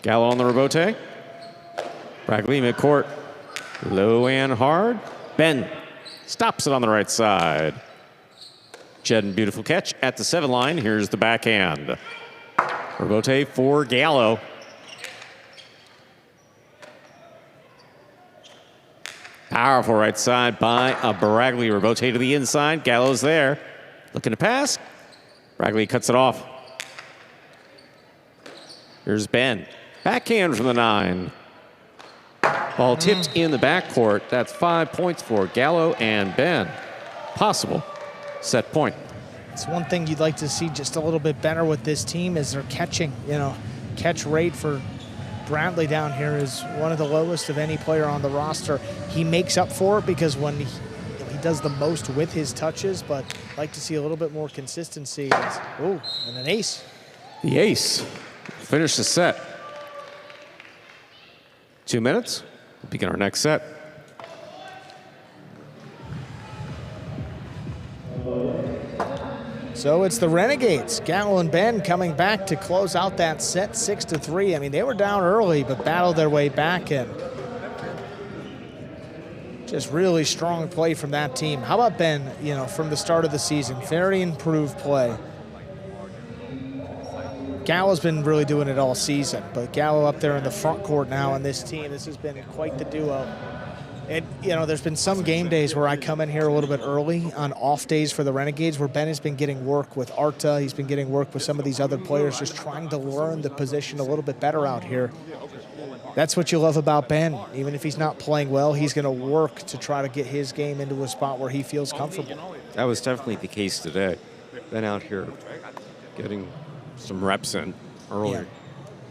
Gallo on the rebote. Bragley midcourt, low and hard. Ben stops it on the right side. Jedden, beautiful catch at the 7 line. Here's the backhand. Rebote for Gallo. Powerful right side by Bragley. Rebote to the inside. Gallo's there. Looking to pass. Bragley cuts it off. Here's Ben. Backhand from the 9. Ball tipped in the backcourt. That's 5 points for Gallo and Ben. Possible set point. It's one thing you'd like to see just a little bit better with this team is their catching. You know, catch rate for Bradley down here is one of the lowest of any player on the roster. He makes up for it because when he does the most with his touches, but I'd like to see a little bit more consistency. Oh, and an ace. The ace. Finish the set. 2 minutes. We'll begin our next set. So it's the Renegades. Gallo and Ben coming back to close out that set 6-3. I mean, they were down early, but battled their way back in. Just really strong play from that team. How about Ben, you know, from the start of the season? Very improved play. Gallo's been really doing it all season, but Gallo up there in the front court now on this team. This has been quite the duo. And, you know, there's been some game days where I come in here a little bit early on off days for the Renegades where Ben has been getting work with Arta. He's been getting work with some of these other players, just trying to learn the position a little bit better out here. That's what you love about Ben. Even if he's not playing well, he's going to work to try to get his game into a spot where he feels comfortable. That was definitely the case today. Ben out here getting some reps in early,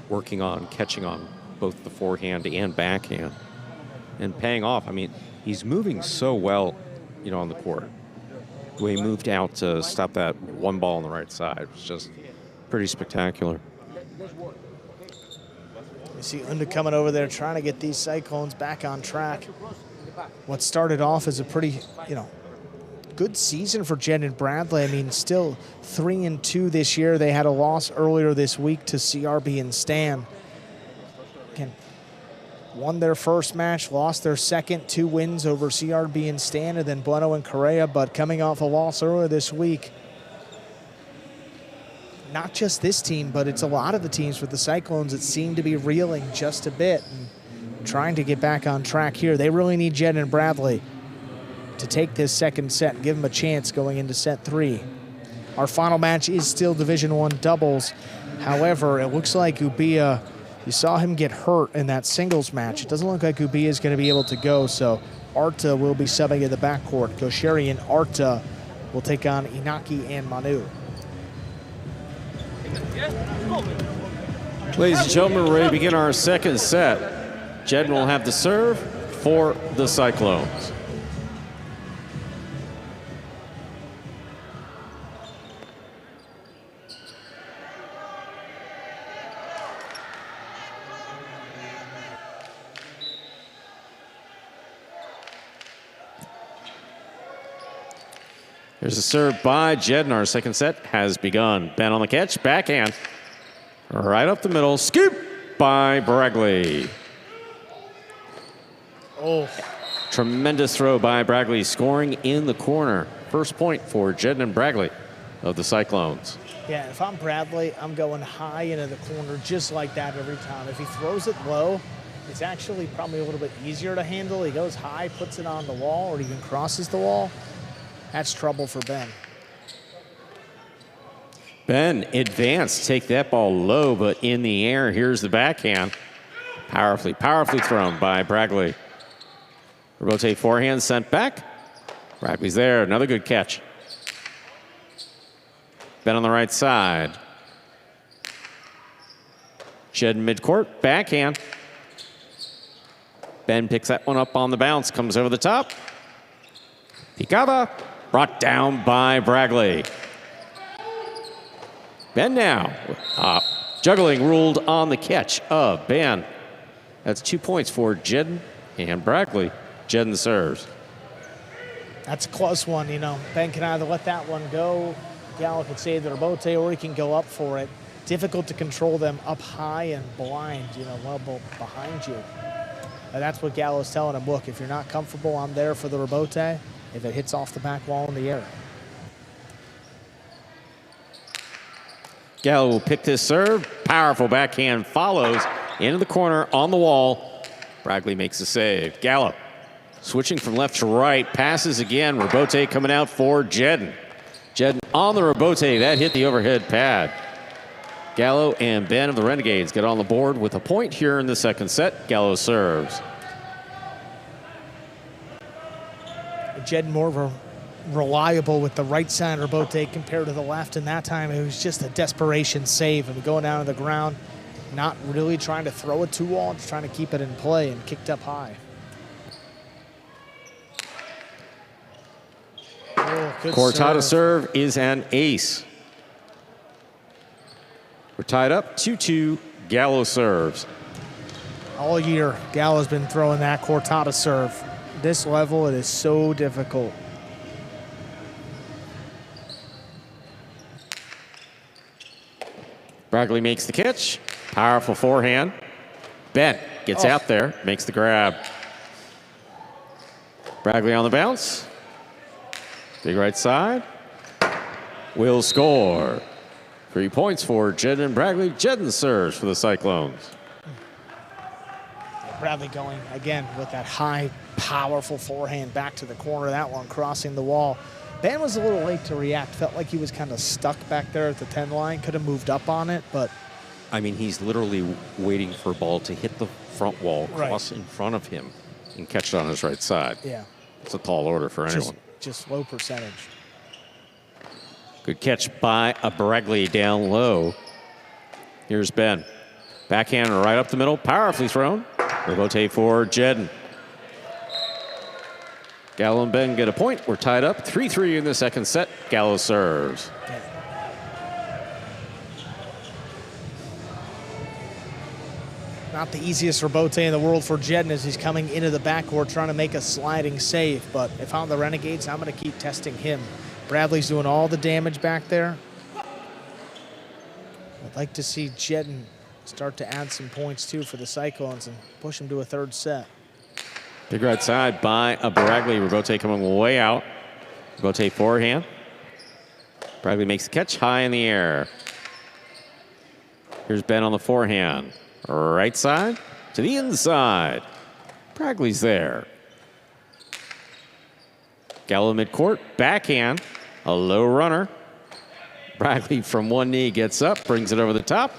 working on, catching on both the forehand and backhand, and paying off. I mean, he's moving so well, you know, on the court. The way he moved out to stop that one ball on the right side was just pretty spectacular. You see Unda coming over there trying to get these Cyclones back on track. What started off as a pretty, you know, good season for Jedden Bradley. I mean, still 3-2 this year. They had a loss earlier this week to CRB and Stan. Again, won their first match, lost their second, 2 wins over CRB and Stan, and then Bueno and Correa, but coming off a loss earlier this week. Not just this team, but it's a lot of the teams with the Cyclones that seem to be reeling just a bit and trying to get back on track here. They really need Jed and Bradley to take this second set and give them a chance going into set 3. Our final match is still Division I doubles. However, it looks like Ubia, you saw him get hurt in that singles match. It doesn't look like Ubia is going to be able to go, so Arta will be subbing in the backcourt. Gosheri and Arta will take on Inaki and Manu. Ladies and gentlemen, we're ready to begin our second set. Jed will have the serve for the Cyclones. There's a serve by Jed, and our second set has begun. Ben on the catch, backhand. Right up the middle, scoop by Bragley. Oh. Tremendous throw by Bragley, scoring in the corner. First point for Jed and Bragley of the Cyclones. Yeah, if I'm Bradley, I'm going high into the corner just like that every time. If he throws it low, it's actually probably a little bit easier to handle. He goes high, puts it on the wall, or even crosses the wall. That's trouble for Ben. Ben advanced, take that ball low, but in the air. Here's the backhand. Powerfully thrown by Bragley. Rotate forehand sent back. Bragley's there, another good catch. Ben on the right side. Jed midcourt, backhand. Ben picks that one up on the bounce, comes over the top. Picada, brought down by Bragley. Ben now, juggling ruled on the catch of Ben. That's 2 points for Jed and Bragley. Jed and serves. That's a close one, you know. Ben can either let that one go, Gallo could save the rebote, or he can go up for it. Difficult to control them up high and blind, you know, well behind you. And that's what Gallo's telling him. Look, if you're not comfortable, I'm there for the rebote if it hits off the back wall in the air. Gallo will pick this serve. Powerful backhand follows into the corner on the wall. Bragley makes the save. Gallo switching from left to right. Passes again. Rebote coming out for Jedden. Jedden on the rebote. That hit the overhead pad. Gallo and Ben of the Renegades get on the board with a point here in the second set. Gallo serves. Jedden more of a reliable with the right side rebote compared to the left, and that time it was just a desperation save and going down to the ground, not really trying to throw it too wall, just trying to keep it in play and kicked up high. Oh, good Cortada serve is an ace. We're tied up 2-2. Gallo serves. All year, Gallo's been throwing that Cortada serve. This level, it is so difficult. Bragley makes the catch. Powerful forehand. Ben gets out there, makes the grab. Bragley on the bounce. Big right side. Will score. 3 points for Jedden Bragley. Jedden serves for the Cyclones. Bradley going again with that high, powerful forehand back to the corner. That one crossing the wall. Ben was a little late to react. Felt like he was kind of stuck back there at the 10 line. Could have moved up on it, but. I mean, he's literally waiting for a ball to hit the front wall, cross in front of him, and catch it on his right side. Yeah. It's a tall order for anyone. Just low percentage. Good catch by Bragley down low. Here's Ben. Backhand right up the middle, powerfully thrown. Rebote for Jedden. Gallo and Ben get a point. We're tied up 3-3 in the second set. Gallo serves. Not the easiest rebote in the world for Jedden as he's coming into the backcourt trying to make a sliding save. But if I'm the Renegades, I'm going to keep testing him. Bradley's doing all the damage back there. I'd like to see Jedden start to add some points too for the Cyclones and push them to a third set. Big right side by Bragli. Rebote coming way out. Rebote forehand. Bragli makes the catch high in the air. Here's Ben on the forehand. Right side to the inside. Bragli's there. Gallo midcourt, backhand, a low runner. Bragli from one knee gets up, brings it over the top.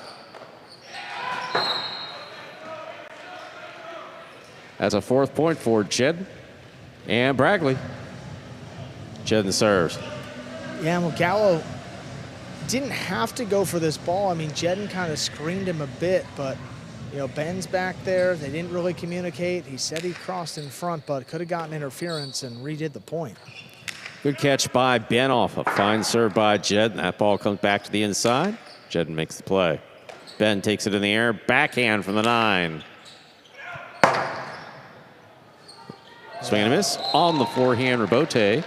That's a 4th point for Jed and Bragli. Jed serves. Yeah, well, Gallo didn't have to go for this ball. I mean, Jedden kind of screened him a bit, but, you know, Ben's back there. They didn't really communicate. He said he crossed in front, but could have gotten interference and redid the point. Good catch by Ben off a fine serve by Jed. That ball comes back to the inside. Jedden makes the play. Ben takes it in the air. Backhand from the 9. Swing and a miss on the forehand. Rebote.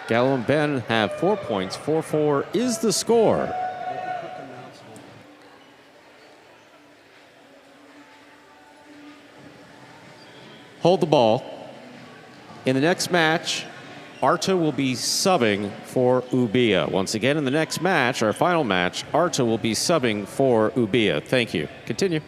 Gallo and Ben have 4 points. 4-4 is the score. Hold the ball. In the next match, Arta will be subbing for Ubia. Once again, in the next match, our final match, Arta will be subbing for Ubia. Thank you. Continue.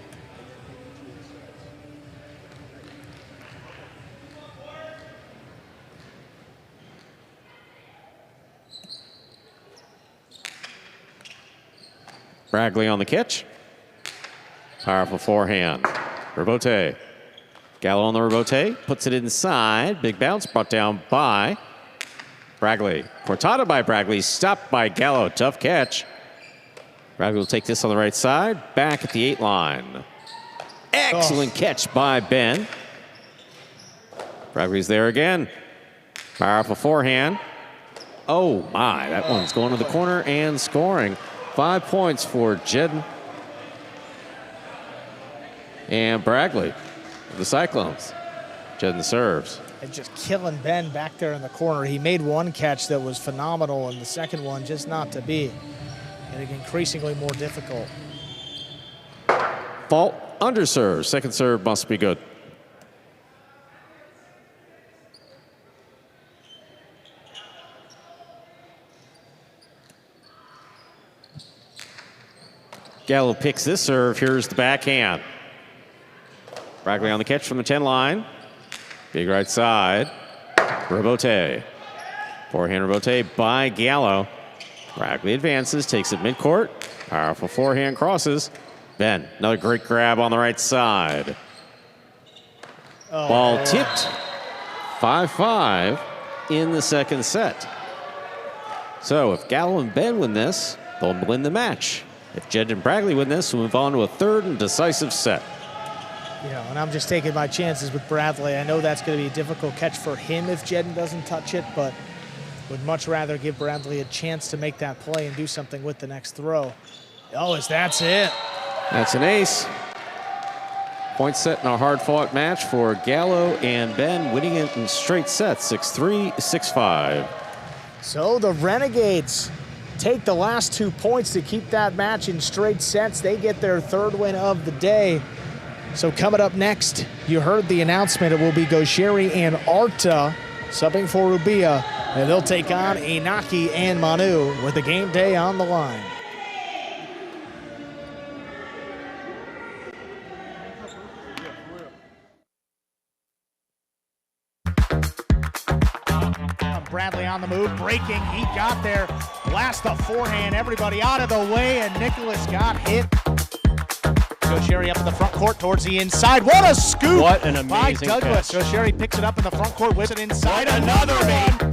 Bragli on the catch. Powerful forehand. Rebote. Gallo on the rebote. Puts it inside. Big bounce brought down by Bragli. Cortada by Bragli. Stopped by Gallo. Tough catch. Bragli will take this on the right side. Back at the 8 line. Excellent catch by Ben. Bragli's there again. Powerful forehand. Oh my, that one's going to the corner and scoring. 5 points for Jedden and Bragli, the Cyclones. Jedden serves. And just killing Ben back there in the corner. He made one catch that was phenomenal, and the second one just not to be. Getting increasingly more difficult. Fault, under serve. Second serve must be good. Gallo picks this serve. Here's the backhand. Bragli on the catch from the 10 line. Big right side. Rebote. Forehand rebote by Gallo. Bragli advances, takes it midcourt. Powerful forehand crosses. Ben, another great grab on the right side. Ball tipped. 5-5 in the second set. So if Gallo and Ben win this, they'll win the match. If Jed and Bragli win this, we'll move on to a third and decisive set. You know, and I'm just taking my chances with Bradley. I know that's going to be a difficult catch for him if Jedden doesn't touch it, but would much rather give Bradley a chance to make that play and do something with the next throw. Oh, that's it. That's an ace. Point set in a hard-fought match for Gallo and Ben, winning it in straight sets, 6-3, 6-5. So the Renegades take the last 2 points to keep that match in straight sets. They get their third win of the day. So coming up next, you heard the announcement. It will be Gosheri and Arta subbing for Ubia, and they'll take on Inaki and Manu with the game day on the line. Bradley on the move, breaking, he got there, blast the forehand, everybody out of the way, and Nicholas got hit. Gosheri up in the front court towards the inside. What a scoop! What an amazing by Douglas. catch. Gosheri picks it up in the front court, whips it inside. Another one!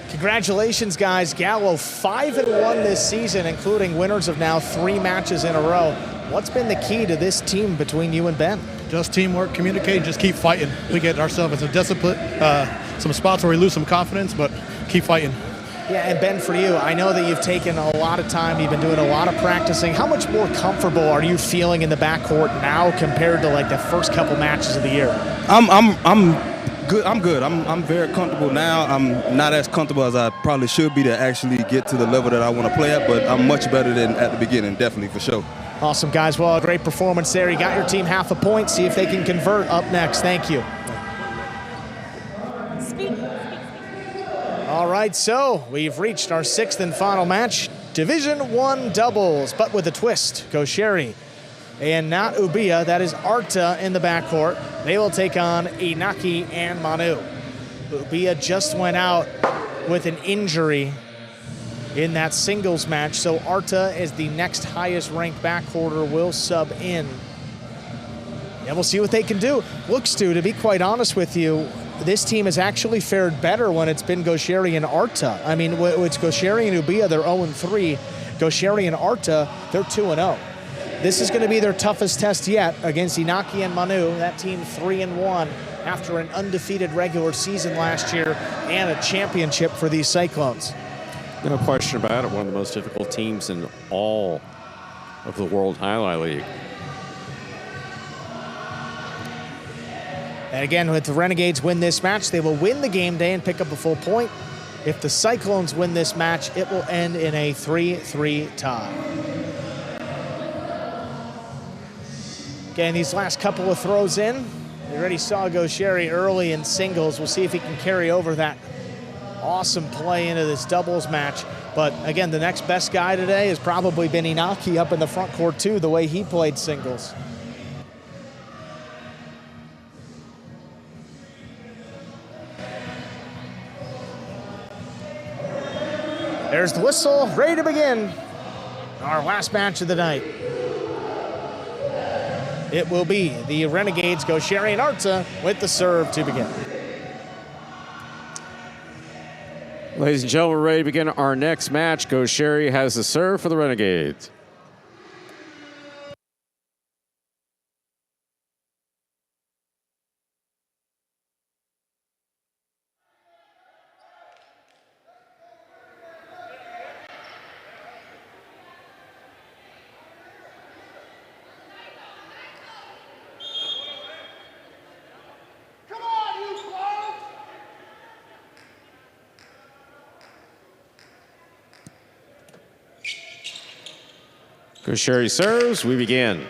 Congratulations, guys. Gallo 5-1 this season, including winners of now 3 matches in a row. What's been the key to this team between you and Ben? Just teamwork, communicate, just keep fighting. We get ourselves into discipline, some spots where we lose some confidence, but keep fighting. Yeah, and Ben, for you, I know that you've taken a lot of time. You've been doing a lot of practicing. How much more comfortable are you feeling in the backcourt now compared to like the first couple matches of the year? I'm good. I'm very comfortable now. I'm not as comfortable as I probably should be to actually get to the level that I want to play at, but I'm much better than at the beginning, definitely, for sure. Awesome, guys. Well, a great performance there. You got your team half a point. See if they can convert up next. Thank you. All right, so we've reached our 6th and final match. Division I doubles, but with a twist. Gosheri and not Ubia. That is Arta in the backcourt. They will take on Inaki and Manu. Ubia just went out with an injury in that singles match, so Arta is the next highest ranked backcourter, will sub in. And we'll see what they can do. Looks to be quite honest with you, this team has actually fared better when it's been Gosheri and Arta. I mean, it's Gosheri and Ubia, they're 0-3. Gosheri and Arta, they're 2-0. This is going to be their toughest test yet against Inaki and Manu. That team 3-1 after an undefeated regular season last year and a championship for these Cyclones. No question about it, one of the most difficult teams in all of the World Jai-Alai League. And again, if the Renegades win this match, they will win the game day and pick up a full point. If the Cyclones win this match, it will end in a 3-3 tie. Again, these last couple of throws in, we already saw Gosheri early in singles. We'll see if he can carry over that awesome play into this doubles match. But again, the next best guy today has probably been Inaki up in the front court too, the way he played singles. There's the whistle, ready to begin our last match of the night. It will be the Renegades, Gosheri and Arta, with the serve to begin. Ladies and gentlemen, we're ready to begin our next match. Gosheri has the serve for the Renegades. Gosheri serves, we begin.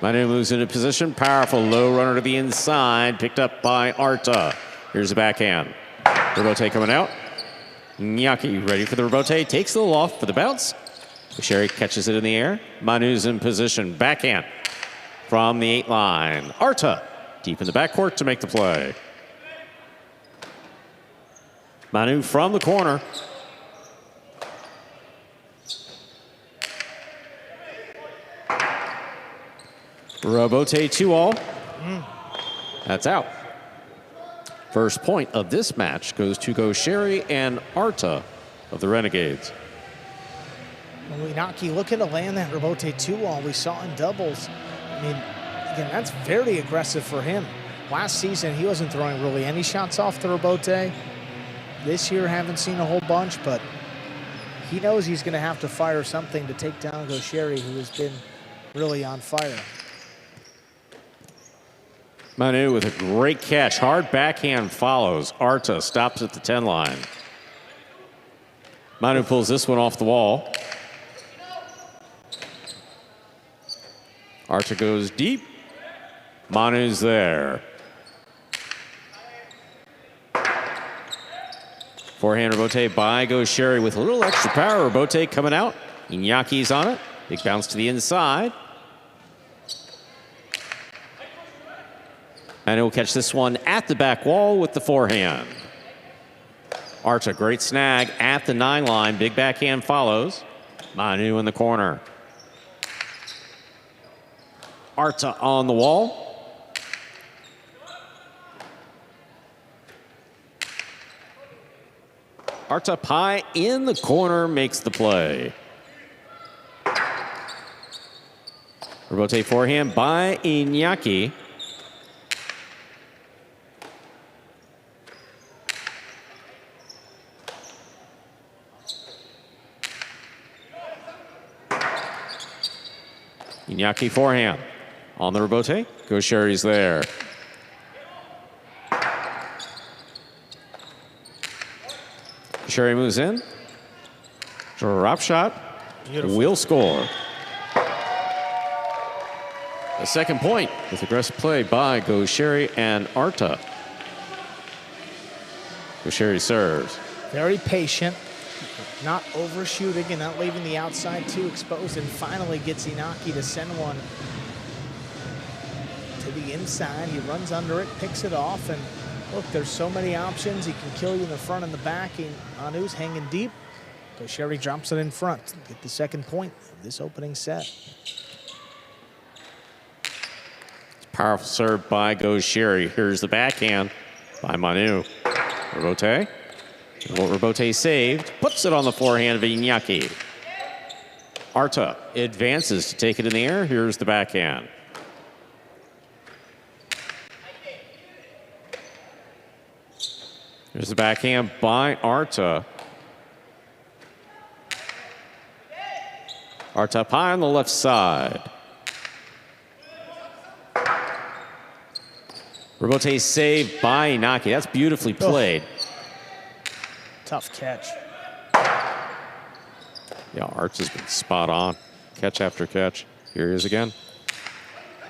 Manu moves into position, powerful low runner to the inside, picked up by Arta. Here's the backhand. Rebote coming out. Nyaki ready for the rebote, takes a little off for the bounce. Gosheri catches it in the air. Manu's in position, backhand from the 8 line. Arta deep in the backcourt to make the play. Manu from the corner. Rebote 2-all. That's out. First point of this match goes to Gosheri and Arta of the Renegades. Inaki looking to land that Rebote 2-all we saw in doubles. I mean, again, that's very aggressive for him. Last season, he wasn't throwing really any shots off the Rebote. This year, haven't seen a whole bunch, but he knows he's going to have to fire something to take down Gosheri, who has been really on fire. Manu with a great catch. Hard backhand follows. Arta stops at the 10 line. Manu pulls this one off the wall. Arta goes deep. Manu's there. Forehand Rebote by Gosheri with a little extra power. Rebote coming out. Inyaki's on it. Big bounce to the inside. And he'll catch this one at the back wall with the forehand. Arta, great snag at the 9 line. Big backhand follows. Manu in the corner. Arta on the wall. Arta Pai in the corner makes the play. Rebote forehand by Iñaki. Iñaki forehand. On the rebote. Gaucheri's there. Gaucheri moves in. Drop shot. Beautiful. Will score. A second point with aggressive play by Gaucheri and Arta. Gaucheri serves. Very patient, not overshooting and not leaving the outside too exposed, and finally gets Iñaki to send one to the inside. He runs under it, picks it off, and look, there's so many options. He can kill you in the front and the back. Manu's hanging deep. Gaucheri drops it in front. Get the second point of this opening set. Powerful serve by Gaucheri. Here's the backhand by Manu. Rebote. Rebote saved. Puts it on the forehand of Iñaki. Arta advances to take it in the air. Here's the backhand. Here's the backhand by Arta. Arta up high on the left side. Rebote saved by Iñaki. That's beautifully played. Tough catch. Yeah, Arts has been spot on. Catch after catch. Here he is again.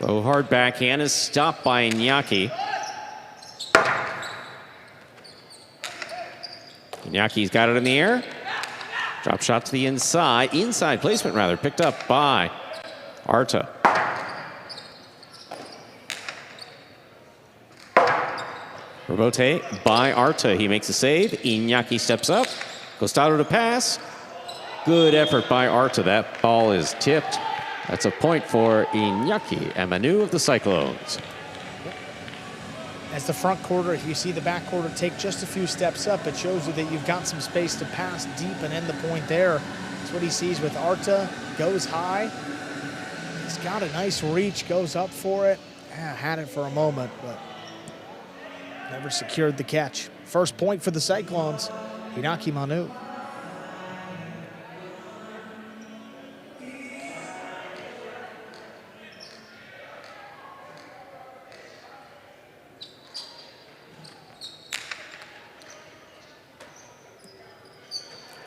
Low hard backhand is stopped by Iñaki. Iñaki's got it in the air. Drop shot to the inside. Inside placement, rather. Picked up by Arta. Rebote by Arta. He makes a save. Iñaki steps up. Costado to pass. Good effort by Arta. That ball is tipped. That's a point for Iñaki and Manu of the Cyclones. As the front quarter, if you see the back quarter take just a few steps up, it shows you that you've got some space to pass deep and end the point there. That's what he sees with Arta. Goes high. He's got a nice reach, goes up for it. Had it for a moment, but never secured the catch. First point for the Cyclones, Iñaki Manu.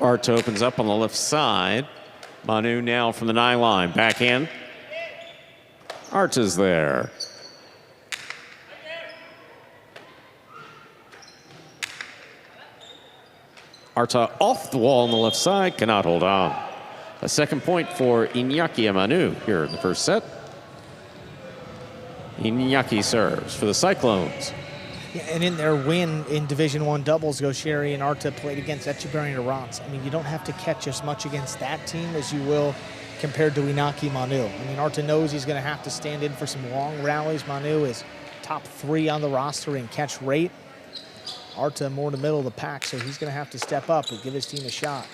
Arta opens up on the left side. Manu now from the 9 line. Backhand. Arta's there. Arta off the wall on the left side, cannot hold on. A second point for Iñaki and Manu here in the first set. Iñaki serves for the Cyclones. Yeah, and in their win in Division I doubles, Gaucheri and Arta played against Echeverry and Arantz. I mean, you don't have to catch as much against that team as you will compared to Iñaki Manu. I mean, Arta knows he's going to have to stand in for some long rallies. Manu is top 3 on the roster in catch rate. Arta more in the middle of the pack, so he's going to have to step up and give his team a shot.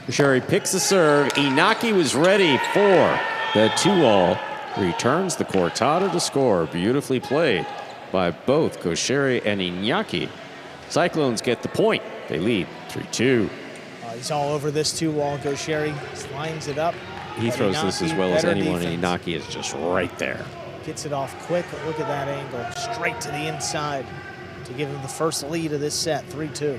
Gaucheri picks the serve. Iñaki was ready for the 2-all. Returns the cortado to score. Beautifully played by both Gaucheri and Iñaki. Cyclones get the point. They lead 3-2. He's all over this 2-wall. Gaucheri lines it up. He throws Iñaki, this as well as anyone, defense. and Iñaki is just right there. Gets it off quick. Look at that angle. Straight to the inside to give him the first lead of this set, 3-2.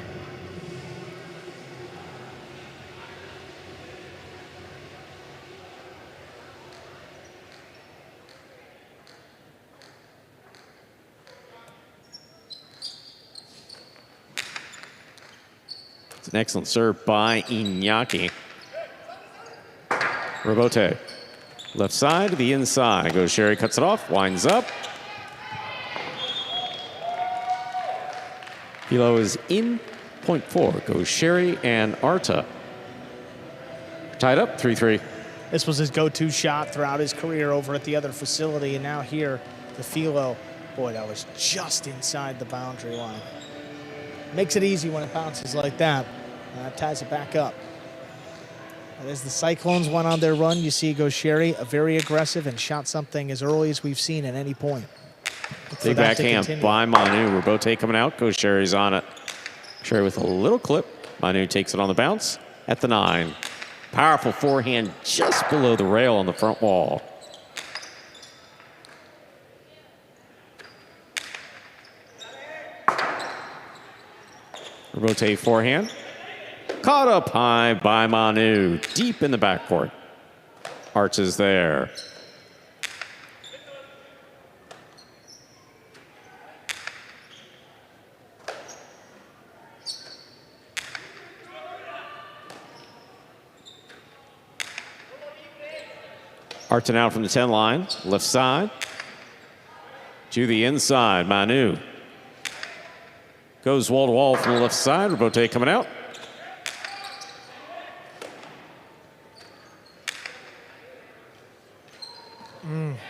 It's an excellent serve by Iñaki. Rebote. Left side to the inside. Gaucheri cuts it off, winds up. Hilo is in point 4. Gaucheri and Arta. Tied up, 3-3. This was his go-to shot throughout his career over at the other facility, and now here, the Philo. Boy, that was just inside the boundary line. Makes it easy when it bounces like that. Ties it back up. And as the Cyclones went on their run, you see Gaucheri very aggressive and shot something as early as we've seen at any point. Big backhand by Manu. Rebote coming out. Gaucheri's on it. Gaucheri with a little clip. Manu takes it on the bounce at the 9. Powerful forehand just below the rail on the front wall. Rebote forehand. Caught up high by Manu, deep in the backcourt. Arts is there. Arton out from the 10 line, left side. To the inside, Manu. Goes wall to wall from the left side, Rebote coming out.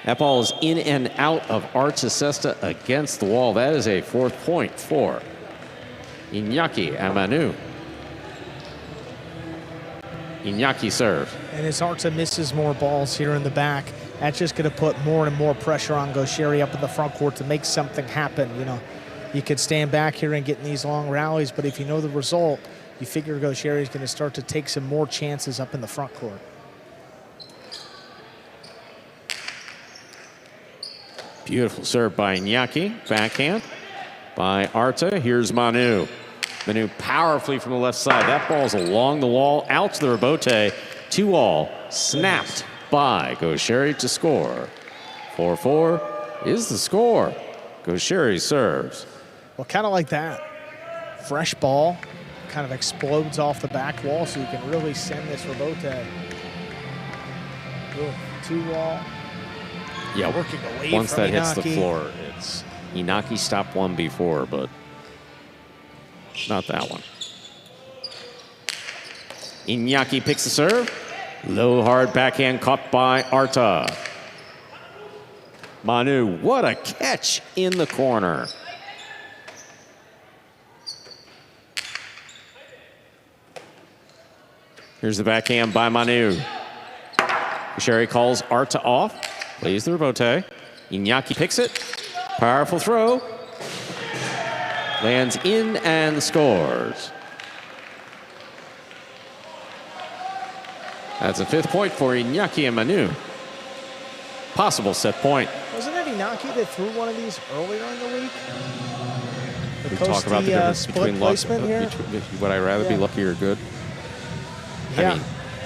That ball is in and out of Arts Acesta against the wall. That is a 4th point for Iñaki and Manu. Iñaki serves. And as Arta misses more balls here in the back, that's just going to put more and more pressure on Gaucheri up in the front court to make something happen. You know, you could stand back here and get in these long rallies, but if you know the result, you figure Gaucheri is going to start to take some more chances up in the front court. Beautiful serve by Iñaki. Backhand by Arta. Here's Manu. Manu powerfully from the left side. That ball's along the wall, out to the Rebote. 2-all, snapped by Gaucheri to score. 4-4 is the score. Gaucheri serves. Well, kind of like that. Fresh ball, kind of explodes off the back wall, so you can really send this Rebote. 2-wall. Yeah, working away once from that hits the Iñaki. floor, it's Iñaki stopped one before, but not that one. Iñaki picks the serve. Low, hard backhand caught by Arta. Manu, what a catch in the corner. Here's the backhand by Manu. Gaucheri calls Arta off. Plays the Rebote. Iñaki picks it. Powerful throw. Lands in and scores. That's a 5th point for Iñaki and Manu. Possible set point. Wasn't it Iñaki that threw one of these earlier in the week? We talk about the difference between luck. Placement here? Would I rather be lucky or good? Yeah. I mean,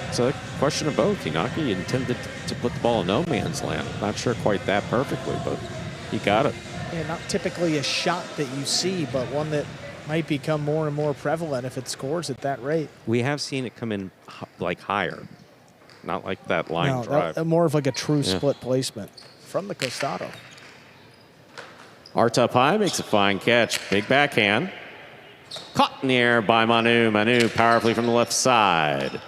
it's a question of both. Iñaki intended to put the ball in no man's land. Not sure quite that perfectly, but he got it. Yeah, not typically a shot that you see, but one that might become more and more prevalent if it scores at that rate. We have seen it come in like higher, not like that line drive. More of like a true split placement from the Costado. Arta up high, makes a fine catch. Big backhand. Caught in the air by Manu. Manu powerfully from the left side.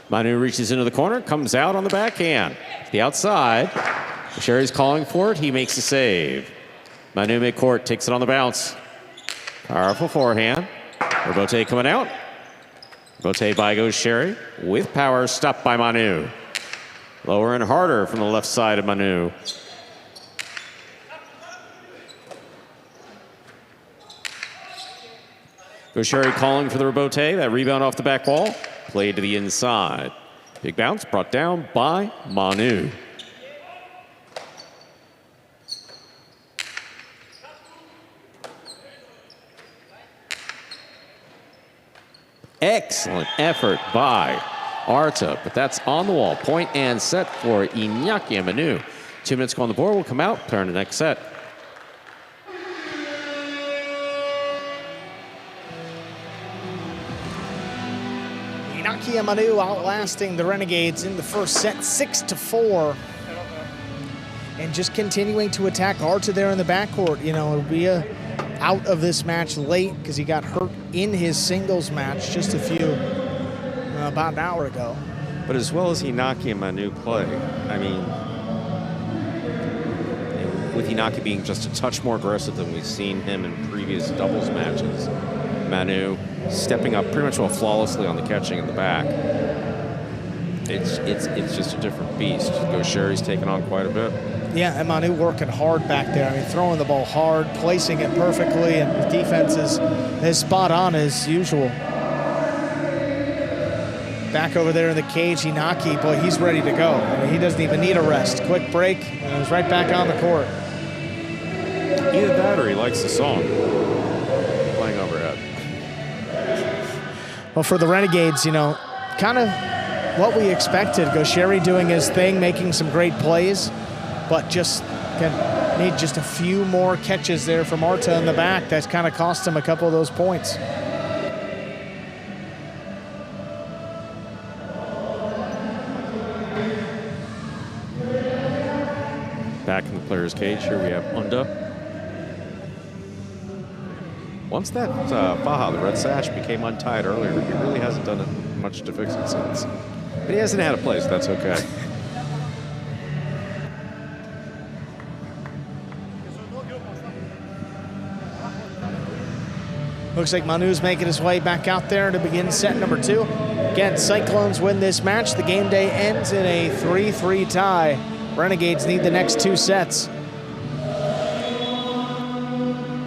Manu reaches into the corner, comes out on the backhand. The outside. Gaucheri's calling for it. He makes a save. Manu midcourt takes it on the bounce. Powerful forehand. Rebote coming out. Rebote by Gaucheri with power, stopped by Manu. Lower and harder from the left side of Manu. Gaucheri calling for the Rebote. That rebound off the back wall. Played to the inside. Big bounce brought down by Manu. Excellent effort by Arta, but that's on the wall. Point and set for Iñaki and Manu. 2 minutes go on the board. We'll come out, turn to the next set. Iñaki and Manu outlasting the Renegades in the first set, 6-4. And just continuing to attack Arta there in the backcourt. You know, it'll be out of this match late because he got hurt in his singles match just about an hour ago. But as well as Iñaki and Manu play, I mean, with Iñaki being just a touch more aggressive than we've seen him in previous doubles matches, Manu stepping up pretty much flawlessly on the catching in the back. It's just a different beast. Gaucheri's taken on quite a bit. Yeah, and Manu working hard back there. I mean, throwing the ball hard, placing it perfectly, and his defense is spot on as usual. Back over there in the cage, Iñaki, boy, he's ready to go. I mean, he doesn't even need a rest. Quick break, and he's right back on the court. Either that or he likes the song. Playing overhead. Well, for the Renegades, you know, kind of what we expected. Gaucheri doing his thing, making some great plays, but just need just a few more catches there from Arta in the back. That's kind of cost him a couple of those points. Back in the player's cage here, we have Unda. Once that Faja, the red sash, became untied earlier, he really hasn't done much to fix it since. But he hasn't had a play, so that's okay. Looks like Manu's making his way back out there to begin set number 2. Again, Cyclones win this match. The game day ends in a 3-3 tie. Renegades need the next 2 sets.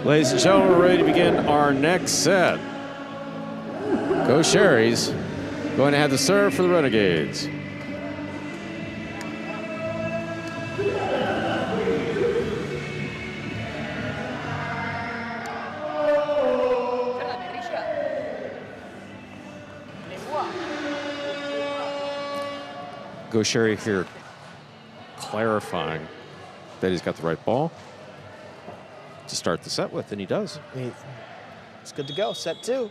Ladies and gentlemen, we're ready to begin our next set. Gaucheri's going to have the serve for the Renegades. Gaucheri here clarifying that he's got the right ball to start the set with, and he does. It's good to go, set 2.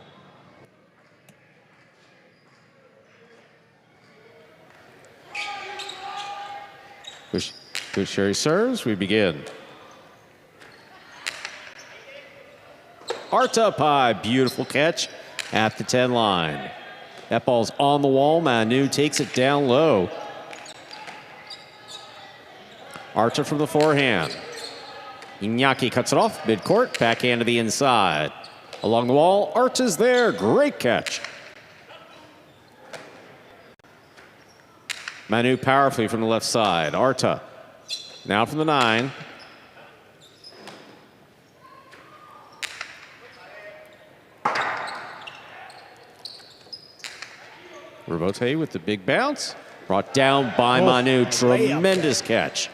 Gaucheri serves, we begin. Arta up high, beautiful catch at the 10 line. That ball's on the wall, Manu takes it down low. Arta from the forehand. Iñaki cuts it off, mid-court, backhand to the inside. Along the wall, Arta's there, great catch. Manu powerfully from the left side. Arta, now from the 9. Rebote with the big bounce. Brought down by Manu, tremendous catch.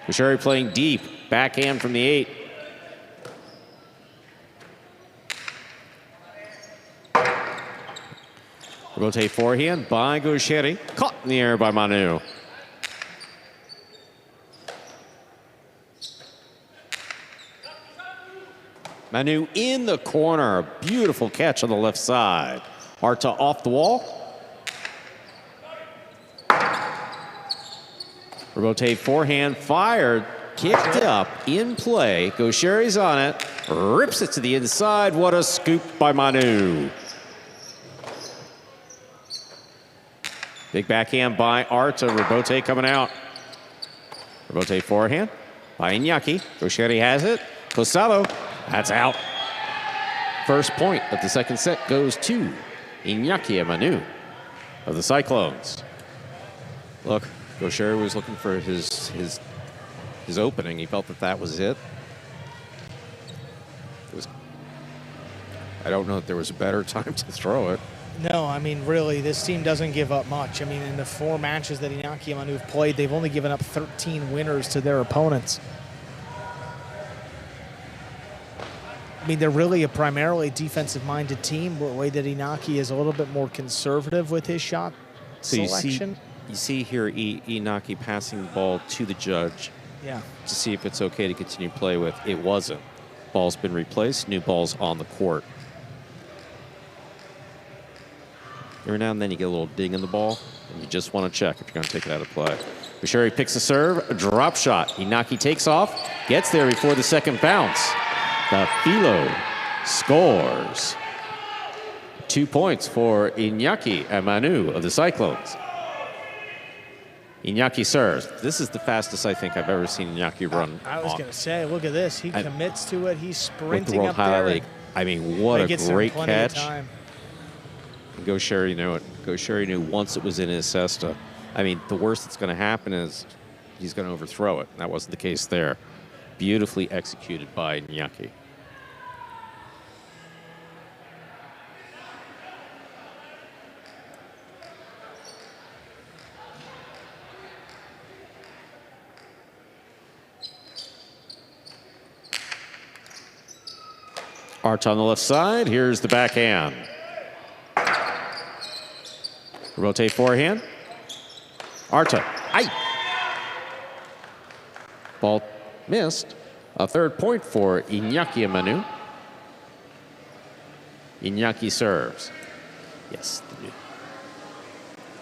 Gaucheri playing deep, backhand from the 8. Rebote forehand by Gaucheri, caught in the air by Manu. Manu in the corner, beautiful catch on the left side. Arta off the wall. Rebote forehand fired, kicked up in play. Gaucheri's on it, rips it to the inside. What a scoop by Manu. Big backhand by Arta. Rebote coming out. Rebote forehand by Iñaki. Gaucheri has it. Cosalo, that's out. First point of the second set goes to Iñaki and Manu of the Cyclones. Look, Gaucheri was looking for his opening. He felt that that was it. I don't know if there was a better time to throw it. No, I mean, really, this team doesn't give up much. I mean, in the 4 matches that Iñaki and Manu have played, they've only given up 13 winners to their opponents. I mean, they're really a primarily defensive-minded team, the way that Iñaki is a little bit more conservative with his shot selection. You see here Iñaki passing the ball to the judge to see if it's okay to continue to play with. It wasn't. Ball's been replaced, new ball's on the court. Every now and then you get a little ding in the ball, and you just want to check if you're going to take it out of play. Gaucheri picks a serve, a drop shot. Iñaki takes off, gets there before the second bounce. The Filo scores. 2 points for Iñaki and Manu of the Cyclones. Iñaki serves. This is the fastest I think I've ever seen Iñaki run. I was going to say, look at this. He commits to it. He's sprinting with the World up Jai-Alai there. League. I mean, what a great catch. And Gaucheri knew it. Gaucheri knew once it was in his cesta. I mean, the worst that's going to happen is he's going to overthrow it. That wasn't the case there. Beautifully executed by Iñaki. Arta on the left side. Here's the backhand. Rotate forehand. Arta. Aye. Ball missed. A third point for Iñaki and Manu. Iñaki serves. Yes.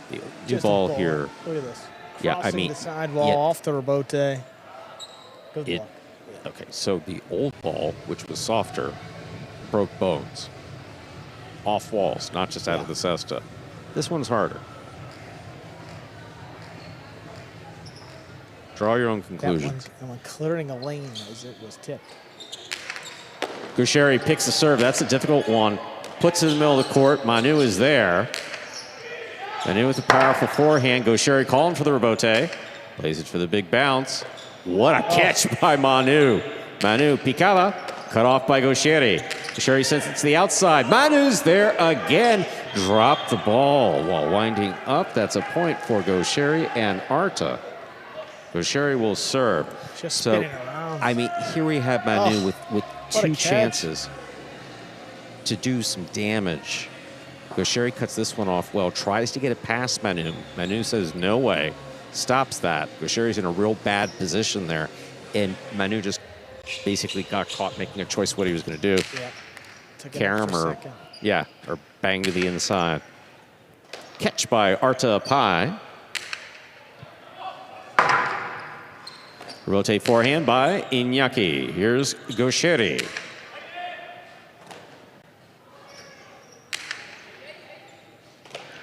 The new ball here. Look at this. Yeah, Crossing I mean, the sidewall yeah, off the rebote. Good luck. Okay, so the old ball, which was softer, broke bones. Off walls, not just out of the cesta. This one's harder. Draw your own conclusions. That one clearing a lane as it was tipped. Gaucheri picks the serve. That's a difficult one. Puts it in the middle of the court. Manu is there. Manu with a powerful forehand. Gaucheri calling for the rebote. Plays it for the big bounce. What a catch by Manu. Manu picava. Cut off by Gaucheri. Gaucheri sends it to the outside. Manu's there again. Dropped the ball while winding up. That's a point for Gaucheri and Arta. Gaucheri will serve. Just spinning around. I mean, here we have Manu with what a two catch. chances to do some damage. Gaucheri cuts this one off well, tries to get it past Manu. Manu says no way, stops that. Gaucheri's in a real bad position there, and Manu just basically got caught making a choice what he was going to do. Yeah. Took it Carom extra or, second. yeah, or bang to the inside. Catch by Arta Pai. Rotate forehand by Iñaki. Here's Gaucheri.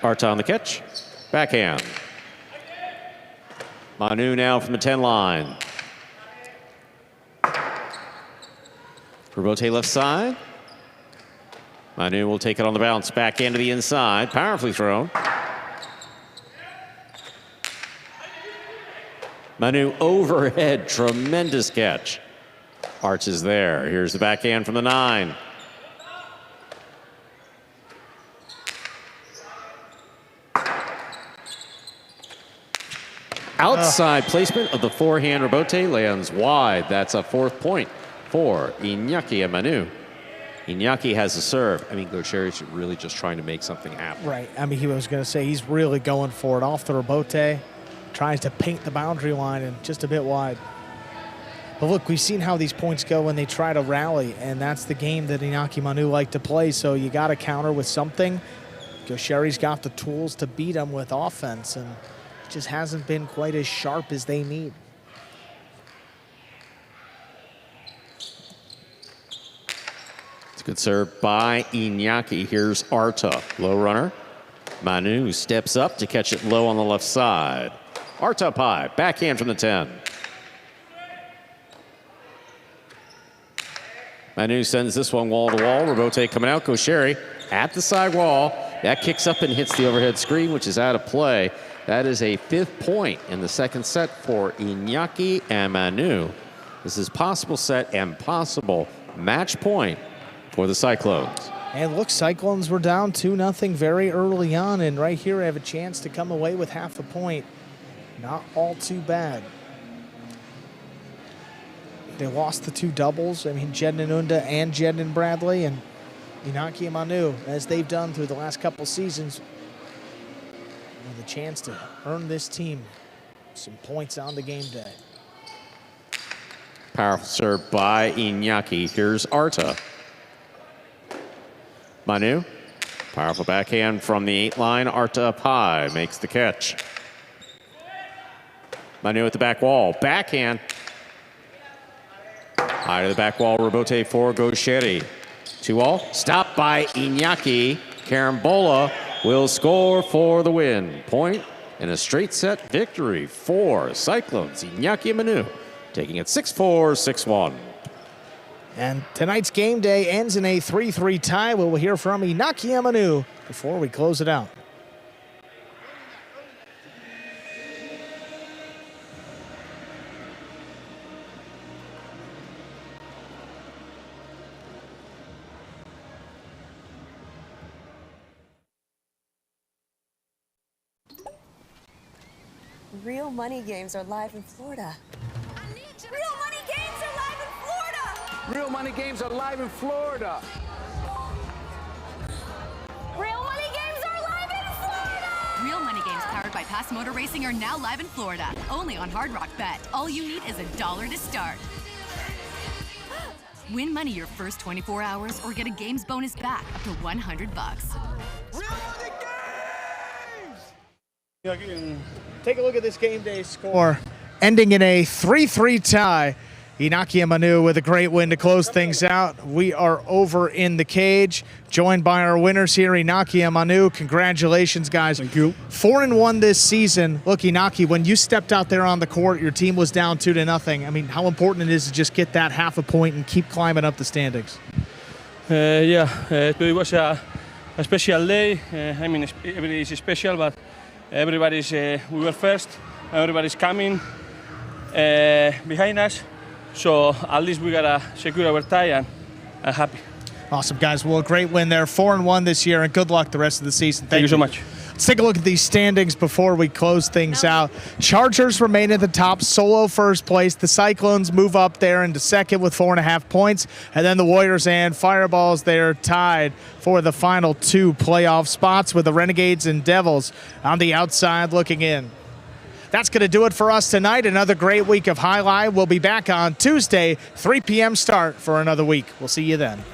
Arta on the catch. Backhand. Manu now from the 10 line. Rebote left side. Manu will take it on the bounce. Backhand to the inside. Powerfully thrown. Manu overhead. Tremendous catch. Arch is there. Here's the backhand from the 9. Outside placement of the forehand rebote lands wide. That's a 4th point for Iñaki and Manu. Iñaki has the serve. I mean, Gaucheri's really just trying to make something happen. Right. I mean, he was going to say he's really going for it off the rebote. Tries to paint the boundary line and just a bit wide. But look, we've seen how these points go when they try to rally, and that's the game that Iñaki Manu like to play. So you got to counter with something. Gaucheri's got the tools to beat him with offense, and it just hasn't been quite as sharp as they need. It's a good serve by Iñaki. Here's Arta, low runner. Manu steps up to catch it low on the left side. Arta Pai, backhand from the 10. Manu sends this one wall to wall. Rebote coming out. Gaucheri at the side wall. That kicks up and hits the overhead screen, which is out of play. That is a 5th point in the second set for Iñaki and Manu. This is possible set and possible match point for the Cyclones. And look, Cyclones were down 2-0 very early on, and right here I have a chance to come away with half a point. Not all too bad. They lost the 2 doubles. I mean, Jednan Unda and Jednan Bradley, and Iñaki and Manu, as they've done through the last couple seasons, with a chance to earn this team some points on the game day. Powerful serve by Iñaki. Here's Arta. Manu, powerful backhand from the 8 line. Arta Pai makes the catch. Manu at the back wall. Backhand. High to the back wall. Rebote for Gaucheri. 2-all. Stopped by Iñaki. Carambola will score for the win. Point and a straight set victory for Cyclones. Iñaki and Manu taking it 6-4, 6-1. And tonight's game day ends in a 3-3 tie. We'll hear from Iñaki and Manu before we close it out. Real money games are live in Florida. Real money games are live in Florida! Real money games are live in Florida. Real money games are live in Florida! Real money games powered by Pass Motor Racing are now live in Florida. Only on Hard Rock Bet. All you need is $1 to start. Win money your first 24 hours or get a games bonus back up to $100. Take a look at this game day score, ending in a 3-3 tie. Inaki and Manu with a great win to close things out. We are over in the cage, joined by our winners here, Inaki and Manu. Congratulations, guys. Thank you. 4-1 this season. Look, Inaki, when you stepped out there on the court, your team was down 2-0. I mean, how important it is to just get that half a point and keep climbing up the standings. Today was a special day. I mean, every day is special, but everybody's, we were first. Everybody's coming behind us. So at least we gotta secure our tie and I'm happy. Awesome, guys. Well, a great win there. 4-1 this year, and good luck the rest of the season. Thank you so much. Let's take a look at these standings before we close things out. Chargers remain at the top, solo first place. The Cyclones move up there into second with 4.5 points. And then the Warriors and Fireballs, they're tied for the final 2 playoff spots with the Renegades and Devils on the outside looking in. That's going to do it for us tonight. Another great week of Jai-Alai. We'll be back on Tuesday, 3 p.m. start for another week. We'll see you then.